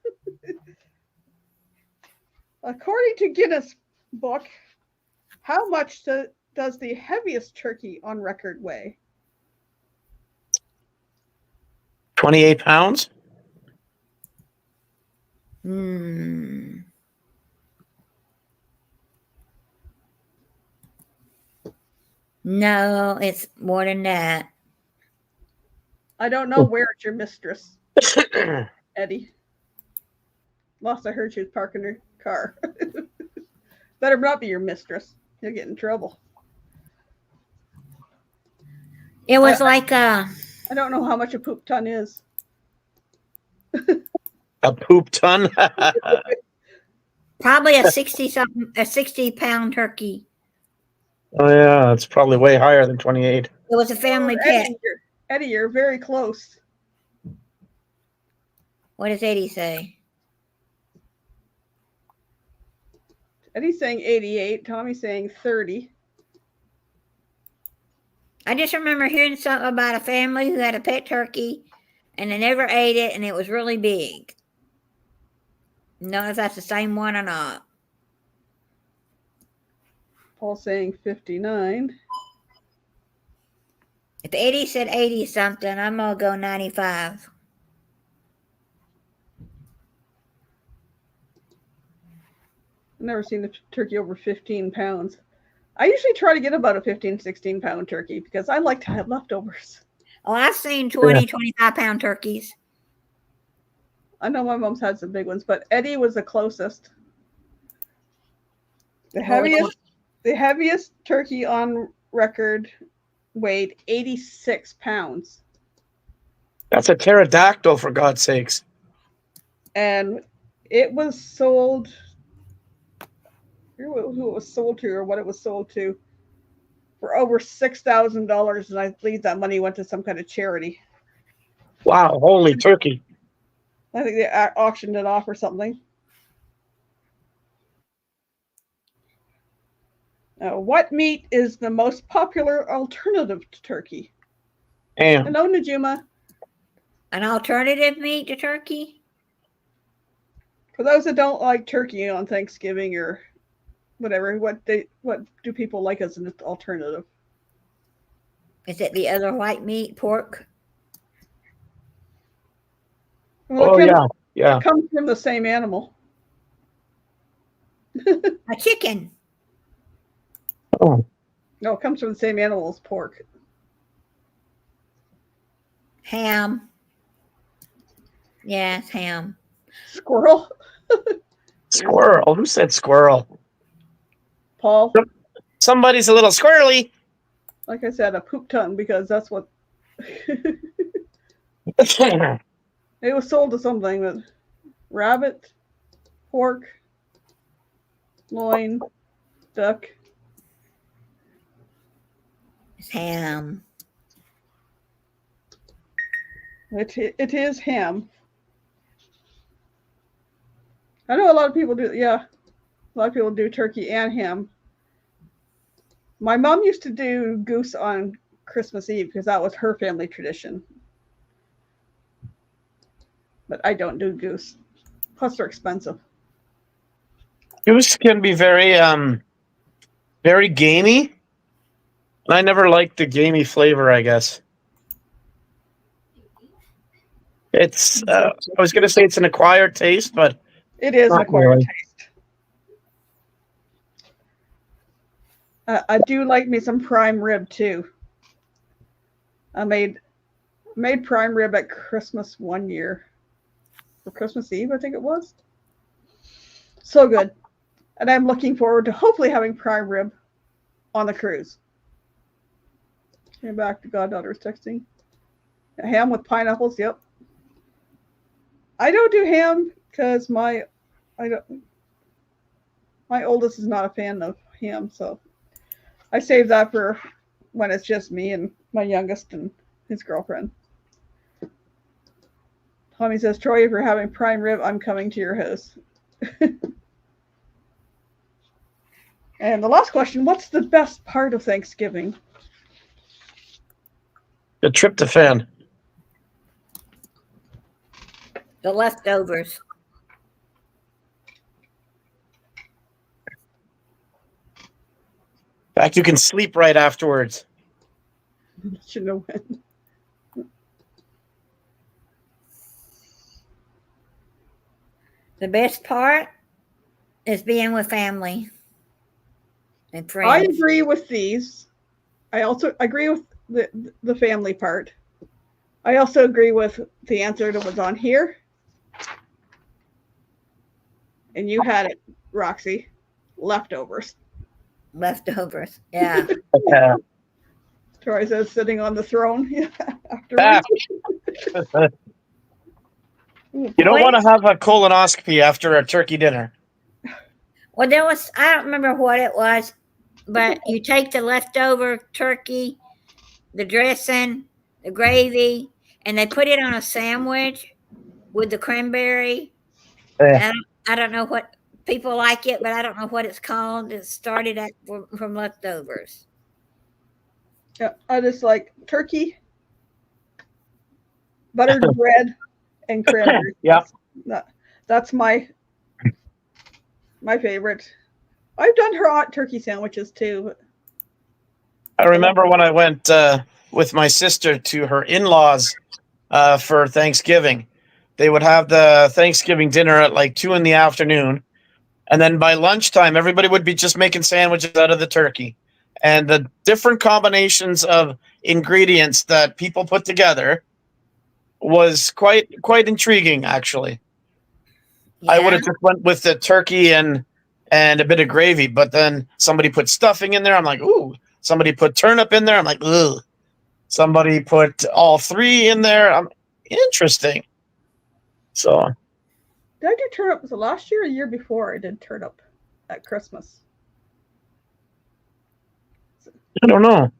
According to Guinness Book, how much does the heaviest turkey on record weigh? 28 pounds? No, it's more than that. I don't know where it's your mistress, Eddie. Last I heard, she was parking her car. Better not be your mistress. You'll get in trouble. It was like I don't know how much a poop ton is. A poop ton. probably a 60-pound turkey. Oh yeah, it's probably way higher than 28. It was a family pet. Eddie, you're very close. What does Eddie say? Eddie's saying 88. Tommy's saying 30. I just remember hearing something about a family who had a pet turkey and they never ate it and it was really big. Don't know if that's the same one or not. Paul's saying 59. If Eddie said 80 something, I'm going to go 95. I've never seen a turkey over 15 pounds. I usually try to get about a 15, 16 pound turkey because I like to have leftovers. Oh, I've seen 20, 25-pound turkeys. I know my mom's had some big ones, but Eddie was the closest. The heaviest turkey on record weighed 86 pounds. That's a pterodactyl, for God's sakes. And it was sold, I forget who it was sold to or what it was sold to, for over $6,000. And I believe that money went to some kind of charity. Wow, holy turkey. I think they auctioned it off or something. What meat is the most popular alternative to turkey? Ham. Hello, Najuma. An alternative meat to turkey? For those that don't like turkey on Thanksgiving or whatever, what do people like as an alternative? Is it the other white meat, pork? Well, yeah. It comes from the same animal. A chicken. Oh. No, it comes from the same animal as pork. Ham. Yes, ham. Squirrel. Squirrel. Who said squirrel? Paul. Somebody's a little squirrely. Like I said, a poop ton because that's what it was sold to something with rabbit, pork, loin, duck. It's ham. It is ham. I know a lot of people do. Yeah, a lot of people do turkey and ham. My mom used to do goose on Christmas Eve because that was her family tradition. But I don't do goose. Plus, they're expensive. Goose can be very, very gamey. I never liked the gamey flavor, I guess. It's, I was going to say it's an acquired taste, but it is an acquired really. Taste. I do like me some prime rib too. I made prime rib at Christmas one year. For Christmas Eve, I think it was. So good. And I'm looking forward to hopefully having prime rib on the cruise. Came back to goddaughter's texting. A ham with pineapples, yep. I don't do ham because my oldest is not a fan of ham, so I save that for when it's just me and my youngest and his girlfriend. Tommy says, Troy, if you're having prime rib, I'm coming to your house. And the last question, what's the best part of Thanksgiving? the tryptophan. The leftovers. In fact, you can sleep right afterwards. Should know when. The best part is being with family and friends. I agree with these. I also agree with the family part. I also agree with the answer that was on here. And you had it, Roxy. Leftovers. Leftovers. Yeah. Yeah. Troy says sitting on the throne Ah, afterwards. you don't want to have a colonoscopy after a turkey dinner. Well, I don't remember what it was, but you take the leftover turkey, the dressing, the gravy, and they put it on a sandwich with the cranberry. Yeah. And I don't know what people like it, but I don't know what it's called. It started from leftovers. Yeah, I just like turkey, buttered bread, and cranberry. Yeah. That's my favorite. I've done her hot turkey sandwiches too. But I remember when I went with my sister to her in-laws for Thanksgiving. They would have the Thanksgiving dinner at like 2 p.m. And then by lunchtime, everybody would be just making sandwiches out of the turkey. And the different combinations of ingredients that people put together was quite intriguing, actually. Yeah. I would have just went with the turkey and a bit of gravy, but then somebody put stuffing in there. I'm like, ooh. Somebody put turnip in there. I'm like, ugh. Somebody put all three in there. Interesting. So. Did I do turnip? Was it last year or the year before I did turnip at Christmas? I don't know.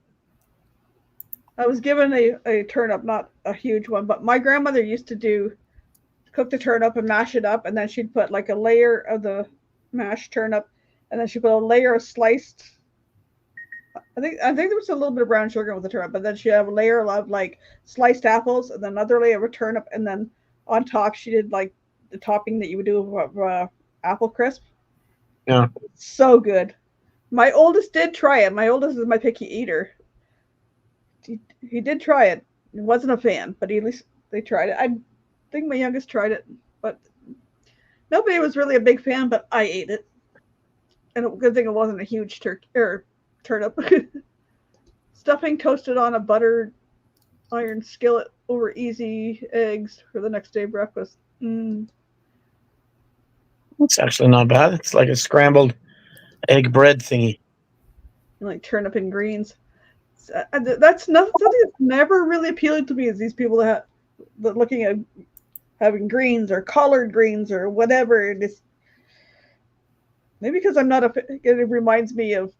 I was given a turnip, not a huge one, but my grandmother used to cook the turnip and mash it up, and then she'd put like a layer of the mashed turnip, and then she put a layer of sliced. I think there was a little bit of brown sugar with the turnip, but then she had a layer of like sliced apples, and then another layer of a turnip, and then on top she did like the topping that you would do with apple crisp. Yeah. So good. My oldest did try it. My oldest is my picky eater. He did try it. He wasn't a fan, but at least they tried it. I think my youngest tried it, but nobody was really a big fan, but I ate it. And a good thing it wasn't a huge turnip. Stuffing toasted on a buttered iron skillet over easy eggs for the next day breakfast. It's actually not bad. It's like a scrambled egg bread thingy. Like turnip and greens. That's something that's never really appealing to me, is these people that looking at having greens or collard greens or whatever. Maybe because I'm not it reminds me of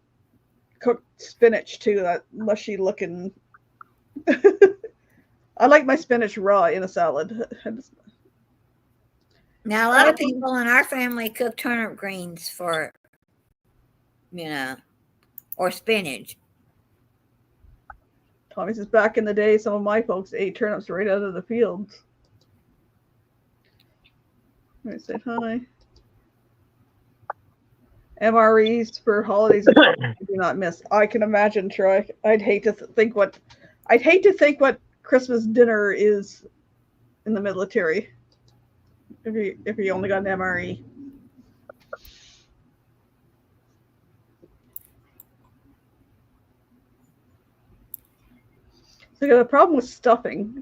cooked spinach too, that mushy looking. I like my spinach raw in a salad. Now, a lot of people in our family cook turnip greens for, or spinach. Tommy says back in the day, some of my folks ate turnips right out of the fields. Let me say hi. MREs for holidays I do not miss. I can imagine, Troy. I'd hate to think what Christmas dinner is in the military if you only got an MRE. So the problem with stuffing,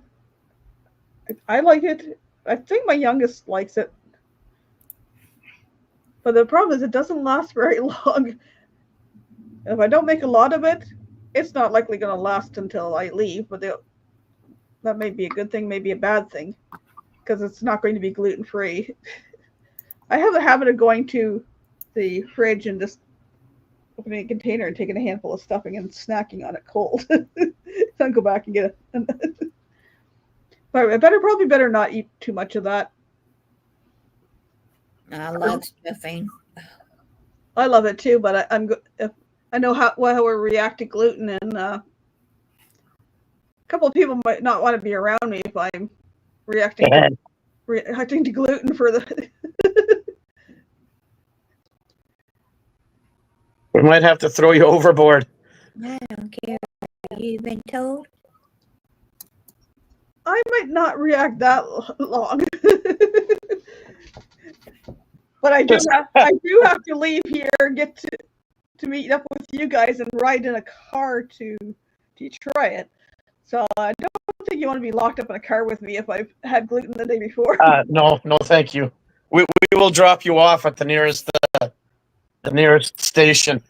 I like it. I think my youngest likes it. But the problem is it doesn't last very long. If I don't make a lot of it, it's not likely going to last until I leave. But that may be a good thing, maybe a bad thing, because it's not going to be gluten-free. I have a habit of going to the fridge and just opening a container and taking a handful of stuffing and snacking on it cold. Then go back and get it. But I probably better not eat too much of that. I love stuffing. I love it too, but I know how we react to gluten, and a couple of people might not want to be around me if I'm reacting to gluten for the. We might have to throw you overboard. I don't care. You've been told. I might not react that long. But I do have to leave here and get to meet up with you guys and ride in a car to Detroit. So I don't think you want to be locked up in a car with me if I've had gluten the day before. No, thank you. We will drop you off at the nearest station.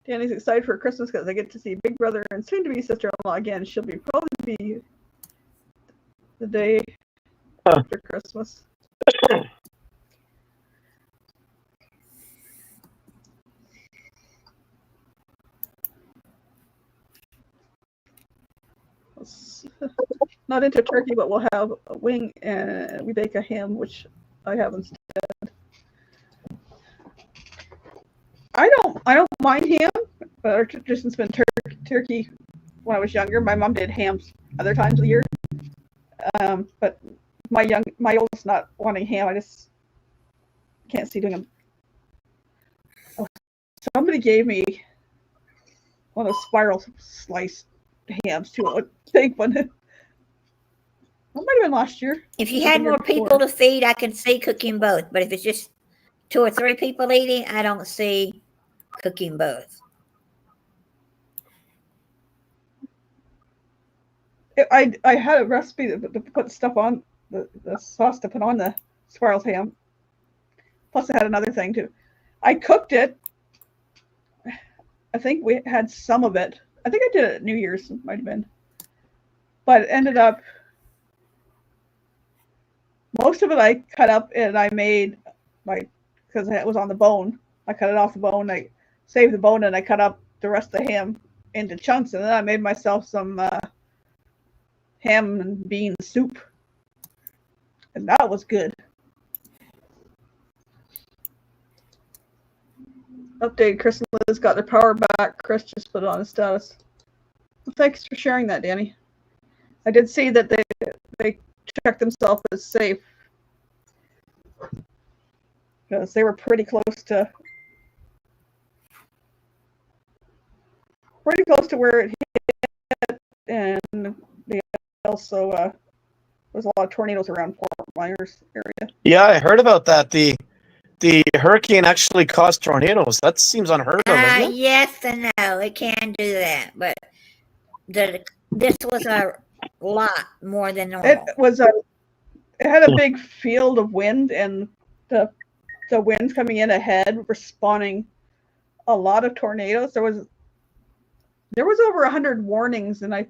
Danny's excited for Christmas because I get to see Big Brother and soon-to-be sister-in-law again. She'll probably be the day after Christmas. Not into turkey, but we'll have a wing and we bake a ham, which I have instead. I don't mind ham, but our tradition's been turkey when I was younger. My mom did hams other times of the year. But my oldest not wanting ham. I just can't see doing them. Oh, somebody gave me one of those spiral sliced hams too. A big one. That might have been last year. If you had more people to feed, I could see cooking both. But if it's just 2 or 3 people eating, I don't see cooking both. I had a recipe to put stuff on the sauce to put on the spiral ham. Plus, I had another thing too. I cooked it. I think we had some of it. I think I did it at New Year's. It might have been, but it ended up most of it I cut up and I made because it was on the bone. I cut it off the bone. I saved the bone and I cut up the rest of the ham into chunks, and then I made myself some ham and bean soup, and that was good. Update: Chris and Liz got their power back. Chris just put it on his status. Well, thanks for sharing that, Danny. I did see that they checked themselves as safe because they were pretty close to where it hit, and they also there's a lot of tornadoes around Fort Myers area. Yeah, I heard about that. The hurricane actually caused tornadoes. That seems unheard of, isn't it? Yes and no, it can do that, but this was a lot more than normal. It had a big field of wind, and the winds coming in ahead were spawning a lot of tornadoes. There was over 100 warnings, and I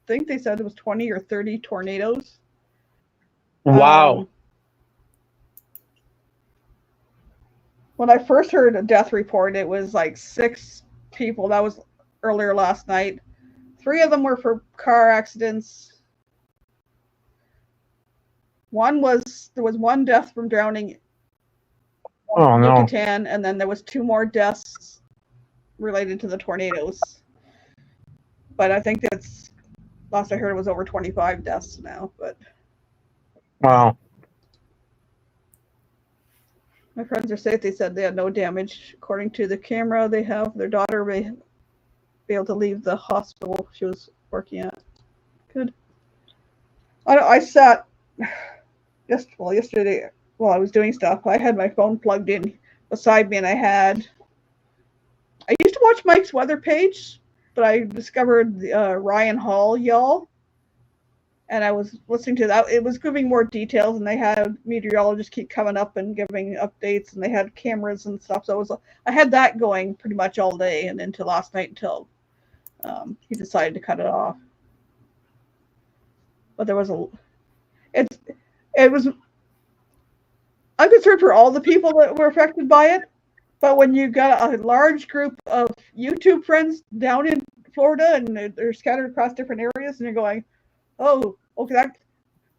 think they said it was 20 or 30 tornadoes. Wow. When I first heard a death report, it was like 6 people. That was earlier last night. 3 of them were for car accidents. There was 1 death from drowning. Oh no! Yucatan, and then there was 2 more deaths related to the tornadoes. But I think last I heard it was over 25 deaths now. But Wow. My friends are safe. They said they had no damage. According to the camera they have, their daughter may be able to leave the hospital she was working at. Good. I sat yesterday while I was doing stuff. I had my phone plugged in beside me, and I used to watch Mike's weather page, but I discovered Ryan Hall, y'all. And I was listening to that. It was giving more details, and they had meteorologists keep coming up and giving updates, and they had cameras and stuff. So I had that going pretty much all day and into last night until he decided to cut it off. But there was I'm concerned for all the people that were affected by it. But when you got a large group of YouTube friends down in Florida and they're scattered across different areas, and you're going, oh, okay,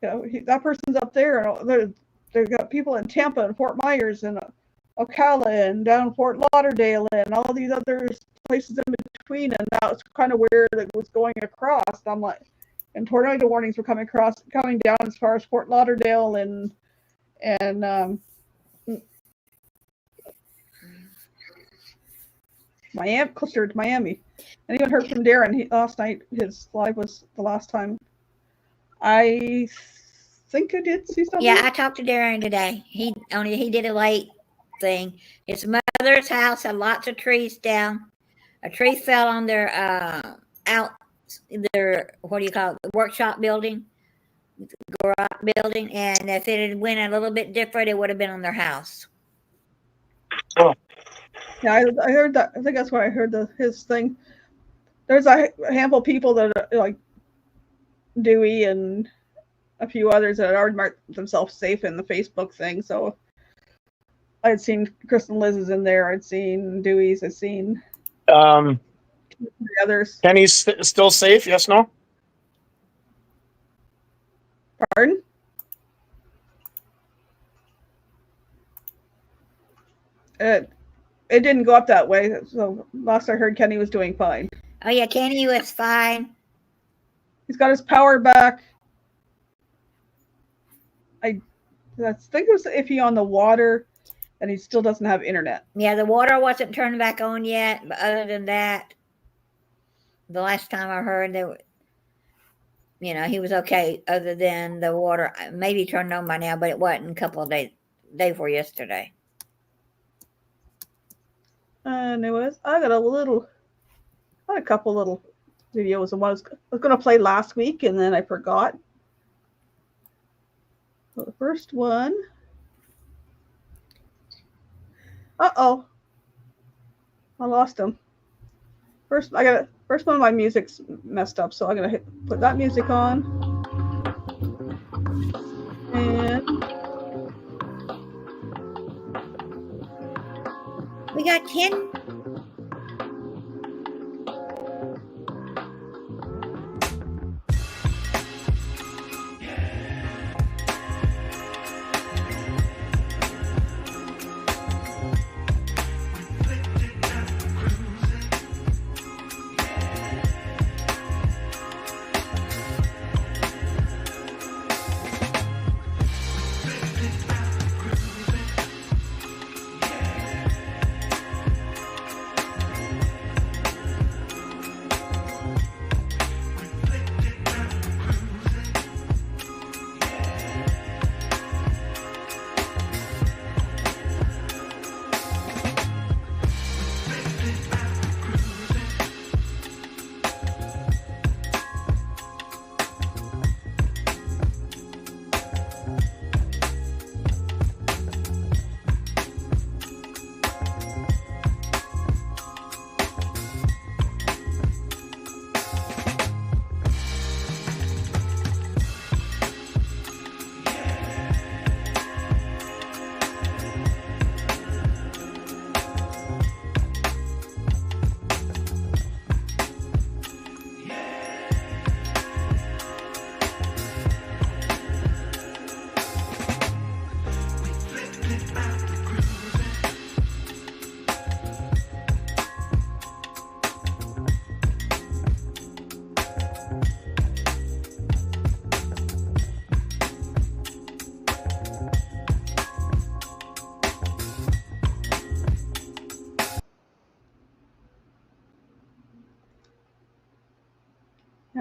that person's up there, and they've got people in Tampa and Fort Myers and Ocala and down Fort Lauderdale and all these other places in between, and that was kind of where it was going across. I'm like, and tornado warnings were coming down as far as Fort Lauderdale and Miami, closer to Miami. And even heard from Darren last night. His live was the last time. I think I did see something. Yeah, I talked to Darren today. He did a late thing. His mother brother's house had lots of trees down. A tree fell on their what do you call it, the workshop building, garage building, and if it had went a little bit different, it would have been on their house. Yeah, I heard that. I think that's why I heard his thing. There's a handful of people that are like Dewey and a few others that already marked themselves safe in the Facebook thing. So I'd seen Kristen Liz's in there. I'd seen Dewey's. I'd seen the others. Kenny's still safe? Yes, no? Pardon? It didn't go up that way. So last I heard, Kenny was doing fine. Oh yeah, Kenny was fine. He's got his power back. I think it was iffy on the water, and he still doesn't have internet. Yeah, the water wasn't turned back on yet, but other than that, the last time I heard that, he was okay. Other than the water, maybe turned on by now, but it wasn't a couple of days, day before yesterday. Anyways, I got a couple little videos of what I was going to play last week, and then I forgot. So the first one. Uh-oh. I lost him. First one of my music's messed up, so I'm going to put that music on. And we got 10.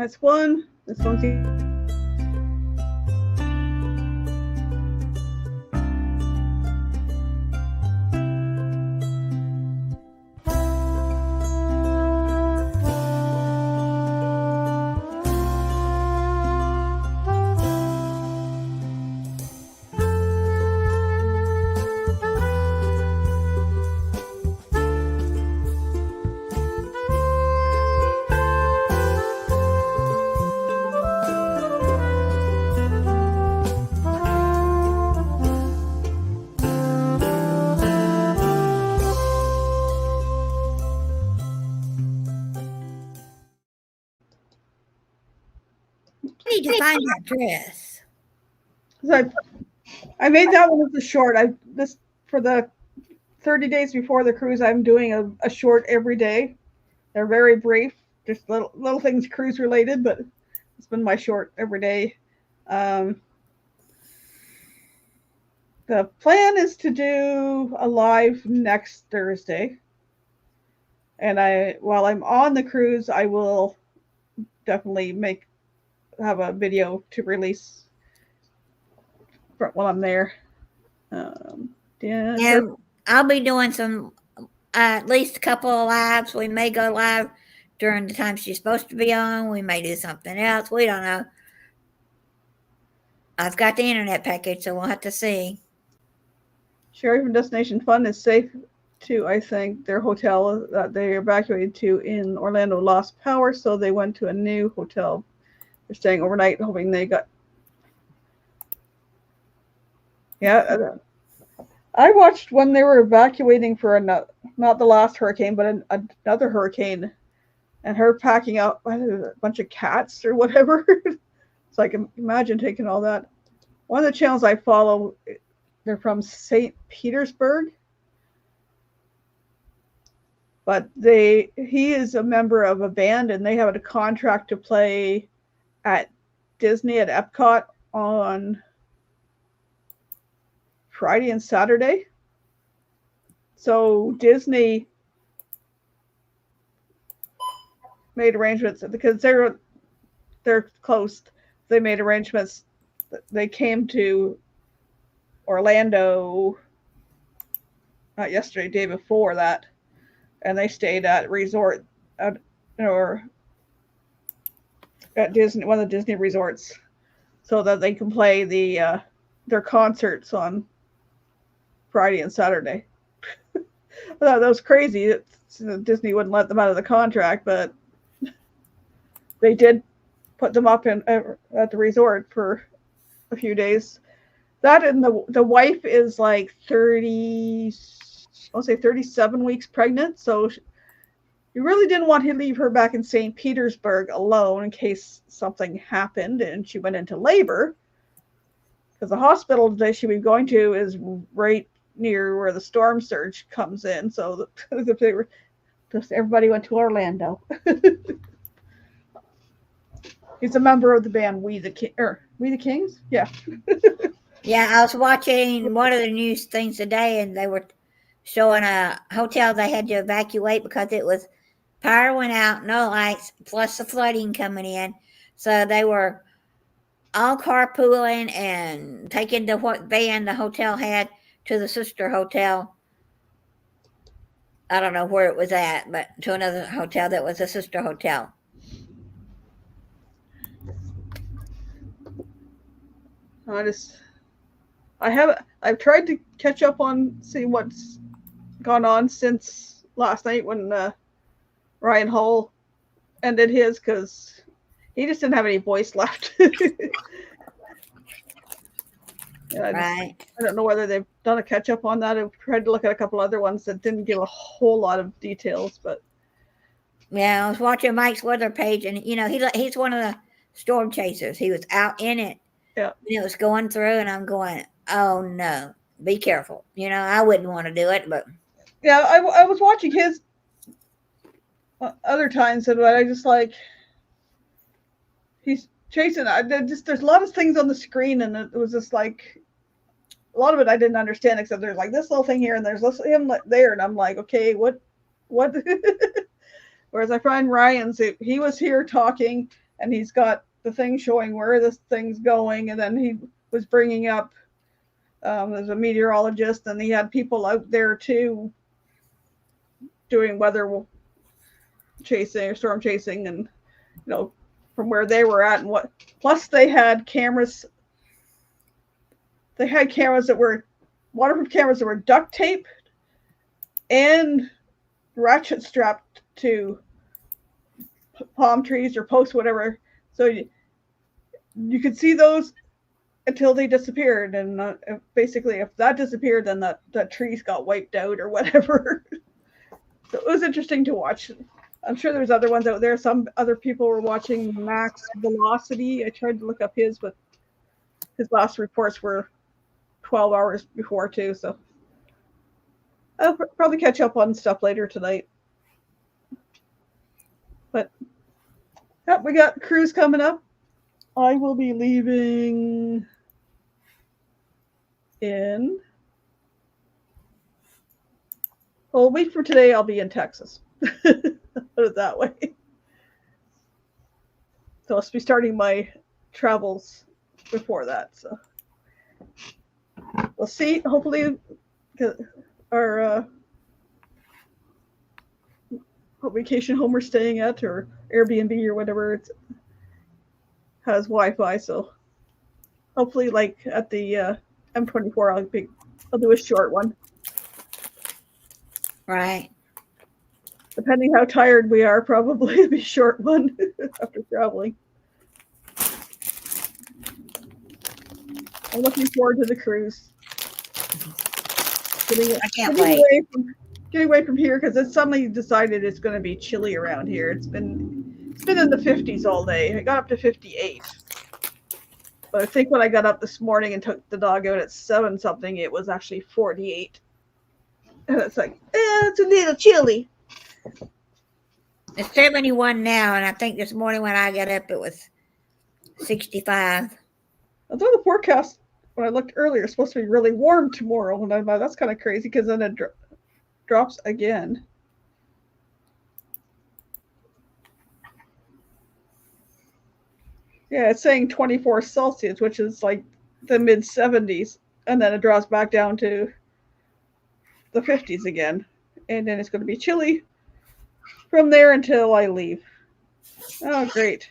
that's one. This one's I need to find that dress. So I made that one as a short. This for the 30 days before the cruise. I'm doing a short every day. They're very brief, just little things cruise related, but it's been my short every day. The plan is to do a live next Thursday, and while I'm on the cruise, I will definitely have a video to release while I'm there. Yeah, I'll be doing some at least a couple of lives. We may go live during the time she's supposed to be on. We may do something else. We don't know. I've got the internet package, so we'll have to see. Sheriff and Destination Fun is safe to, I think, their hotel that they evacuated to in Orlando lost power, so they went to a new hotel. They're staying overnight, hoping they got. Yeah, I watched when they were evacuating for not the last hurricane, but another hurricane, and her packing up a bunch of cats or whatever. So I can imagine taking all that. One of the channels I follow, they're from St. Petersburg, but he is a member of a band, and they have a contract to play at Disney at Epcot on Friday and Saturday. So Disney made arrangements because they're close. They made arrangements. They came to Orlando not yesterday, day before that, and they stayed at resort or at Disney, one of the Disney resorts, so that they can play their concerts on Friday and Saturday. I thought that was crazy. Disney wouldn't let them out of the contract, but they did put them up at the resort for a few days. That, and the wife is like 37 weeks pregnant, so you really didn't want to leave her back in St. Petersburg alone in case something happened and she went into labor, because the hospital that she was going to is right near where the storm surge comes in. So everybody went to Orlando. He's a member of the band We the Kings. Yeah. Yeah, I was watching one of the news things today, and they were showing a hotel they had to evacuate because power went out, no lights, plus the flooding coming in. So they were all carpooling and taking the van the hotel had to the sister hotel. I don't know where it was at, but to another hotel that was a sister hotel. I've tried to catch up on seeing what's gone on since last night when Ryan Hall ended his, because he just didn't have any voice left. Right. I don't know whether they've done a catch up on that. I've tried to look at a couple other ones that didn't give a whole lot of details, but yeah, I was watching Mike's weather page, and he's one of the storm chasers. He was out in it. Yeah. And it was going through, and I'm going, oh no, be careful. I wouldn't want to do it, but yeah, I was watching his other times, and I just like, he's chasing. There's a lot of things on the screen, and it was just like, a lot of it I didn't understand, except there's like this little thing here, and there's him there, and I'm like, okay, what? Whereas I find Ryan's, he was here talking, and he's got the thing showing where this thing's going, and then he was bringing up there's a meteorologist, and he had people out there too doing weather chasing or storm chasing, and from where they were at, and what, plus they had cameras that were waterproof cameras that were duct taped and ratchet strapped to palm trees or posts, whatever, so you could see those until they disappeared, and basically if that disappeared, then that trees got wiped out or whatever. So it was interesting to watch. I'm sure there's other ones out there. Some other people were watching Max Velocity. I tried to look up his, but his last reports were 12 hours before too, so I'll probably catch up on stuff later tonight. But we got cruise coming up. I will be leaving in a week from today. I'll be in Texas. Put it that way. So I'll be starting my travels before that. So we'll see. Hopefully, our vacation home we're staying at or Airbnb or whatever it has Wi-Fi. So hopefully, like at the M24, I'll do a short one. Right. Depending how tired we are, probably it'll be a short one after traveling. I'm looking forward to the cruise. I can't wait. Getting away from here because it's suddenly decided it's going to be chilly around here. It's been in the 50s all day. It got up to 58. But I think when I got up this morning and took the dog out at 7 something, it was actually 48. And it's like, it's a little chilly. It's 71 now, and I think this morning when I got up, it was 65. I thought the forecast, when I looked earlier, it's supposed to be really warm tomorrow. And I'm like, that's kind of crazy because then it drops again. Yeah, it's saying 24 Celsius, which is like the mid 70s. And then it drops back down to the 50s again. And then it's going to be chilly from there until I leave. Oh, great.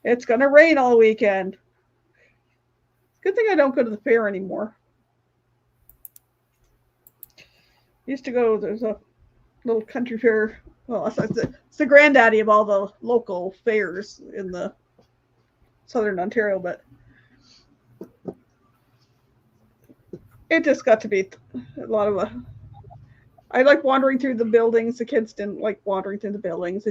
It's going to rain all weekend. Good thing I don't go to the fair anymore. Used to go, there's a little country fair. Well, it's the granddaddy of all the local fairs in the southern Ontario, but it just got to be a lot of I like wandering through the buildings. The kids didn't like wandering through the buildings.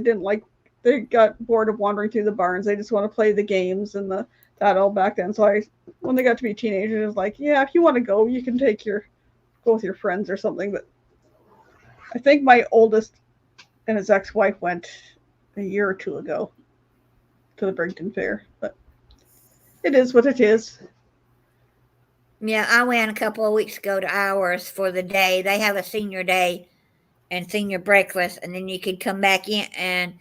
They got bored of wandering through the barns. They just want to play the games and that all back then. So when they got to be teenagers, it was like, yeah, if you want to go, you can go with your friends or something. But I think my oldest and his ex-wife went a year or two ago to the Brington Fair. But it is what it is. Yeah, I went a couple of weeks ago to ours for the day. They have a senior day and senior breakfast, and then you could come back in, and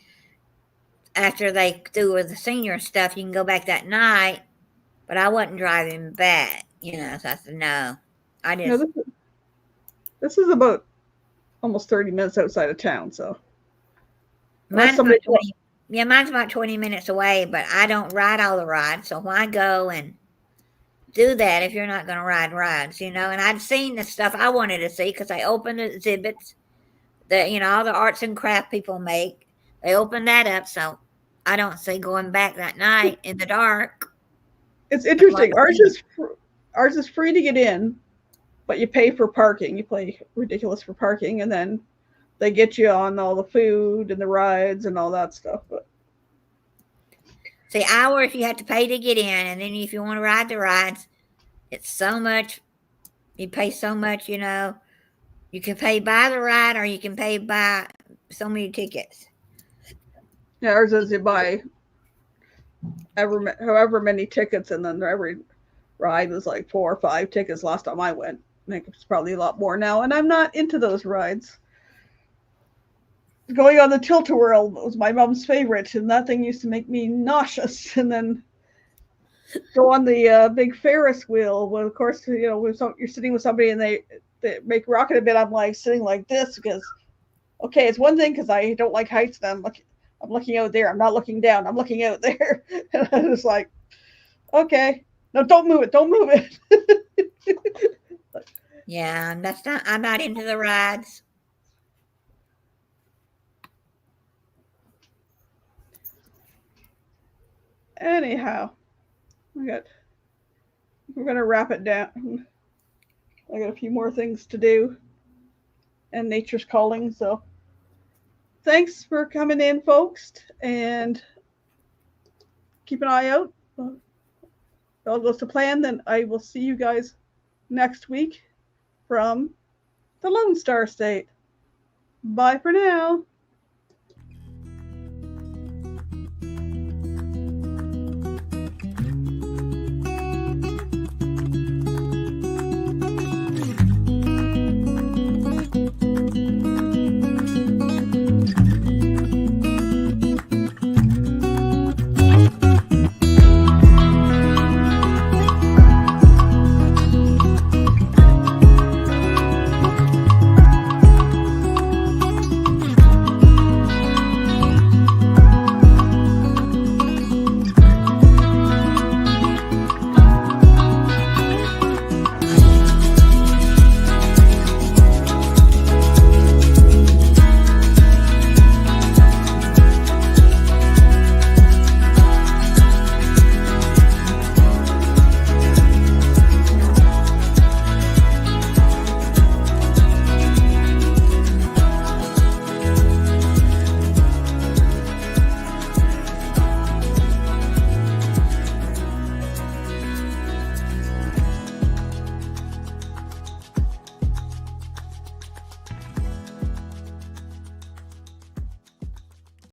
after they do with the senior stuff, you can go back that night. But I wasn't driving back, so I said, no. I didn't. This is about almost 30 minutes outside of town, so. Mine's about 20 minutes away, but I don't ride all the rides, so why go and do that if you're not going to ride rides, and I'd seen the stuff I wanted to see because they opened the exhibits that, all the arts and craft people make. They opened that up, so I don't see going back that night in the dark. It's interesting. Ours is free to get in, but you pay for parking. You pay ridiculous for parking, and then they get you on all the food and the rides and all that stuff. But see, ours you have to pay to get in, and then if you want to ride the rides, it's so much. You pay so much, You can pay by the ride, or you can pay by so many tickets. Yeah, ours is you buy however many tickets, and then every ride was like 4 or 5 tickets last time I went. I think it's probably a lot more now, and I'm not into those rides. Going on the Tilt-A-Whirl was my mom's favorite, and that thing used to make me nauseous. And then go on the big Ferris wheel. Well, of course, you're sitting with somebody and they make rocket a bit. I'm like sitting like this because, okay, it's one thing because I don't like heights. And I'm looking out there. I'm not looking down. I'm looking out there. And I was like, okay, no, don't move it. Don't move it. Yeah, I'm not into the rides. Anyhow, we're gonna wrap it down. I got a few more things to do, and nature's calling. So, thanks for coming in, folks, and keep an eye out. If all goes to plan, then I will see you guys next week from the Lone Star State. Bye for now.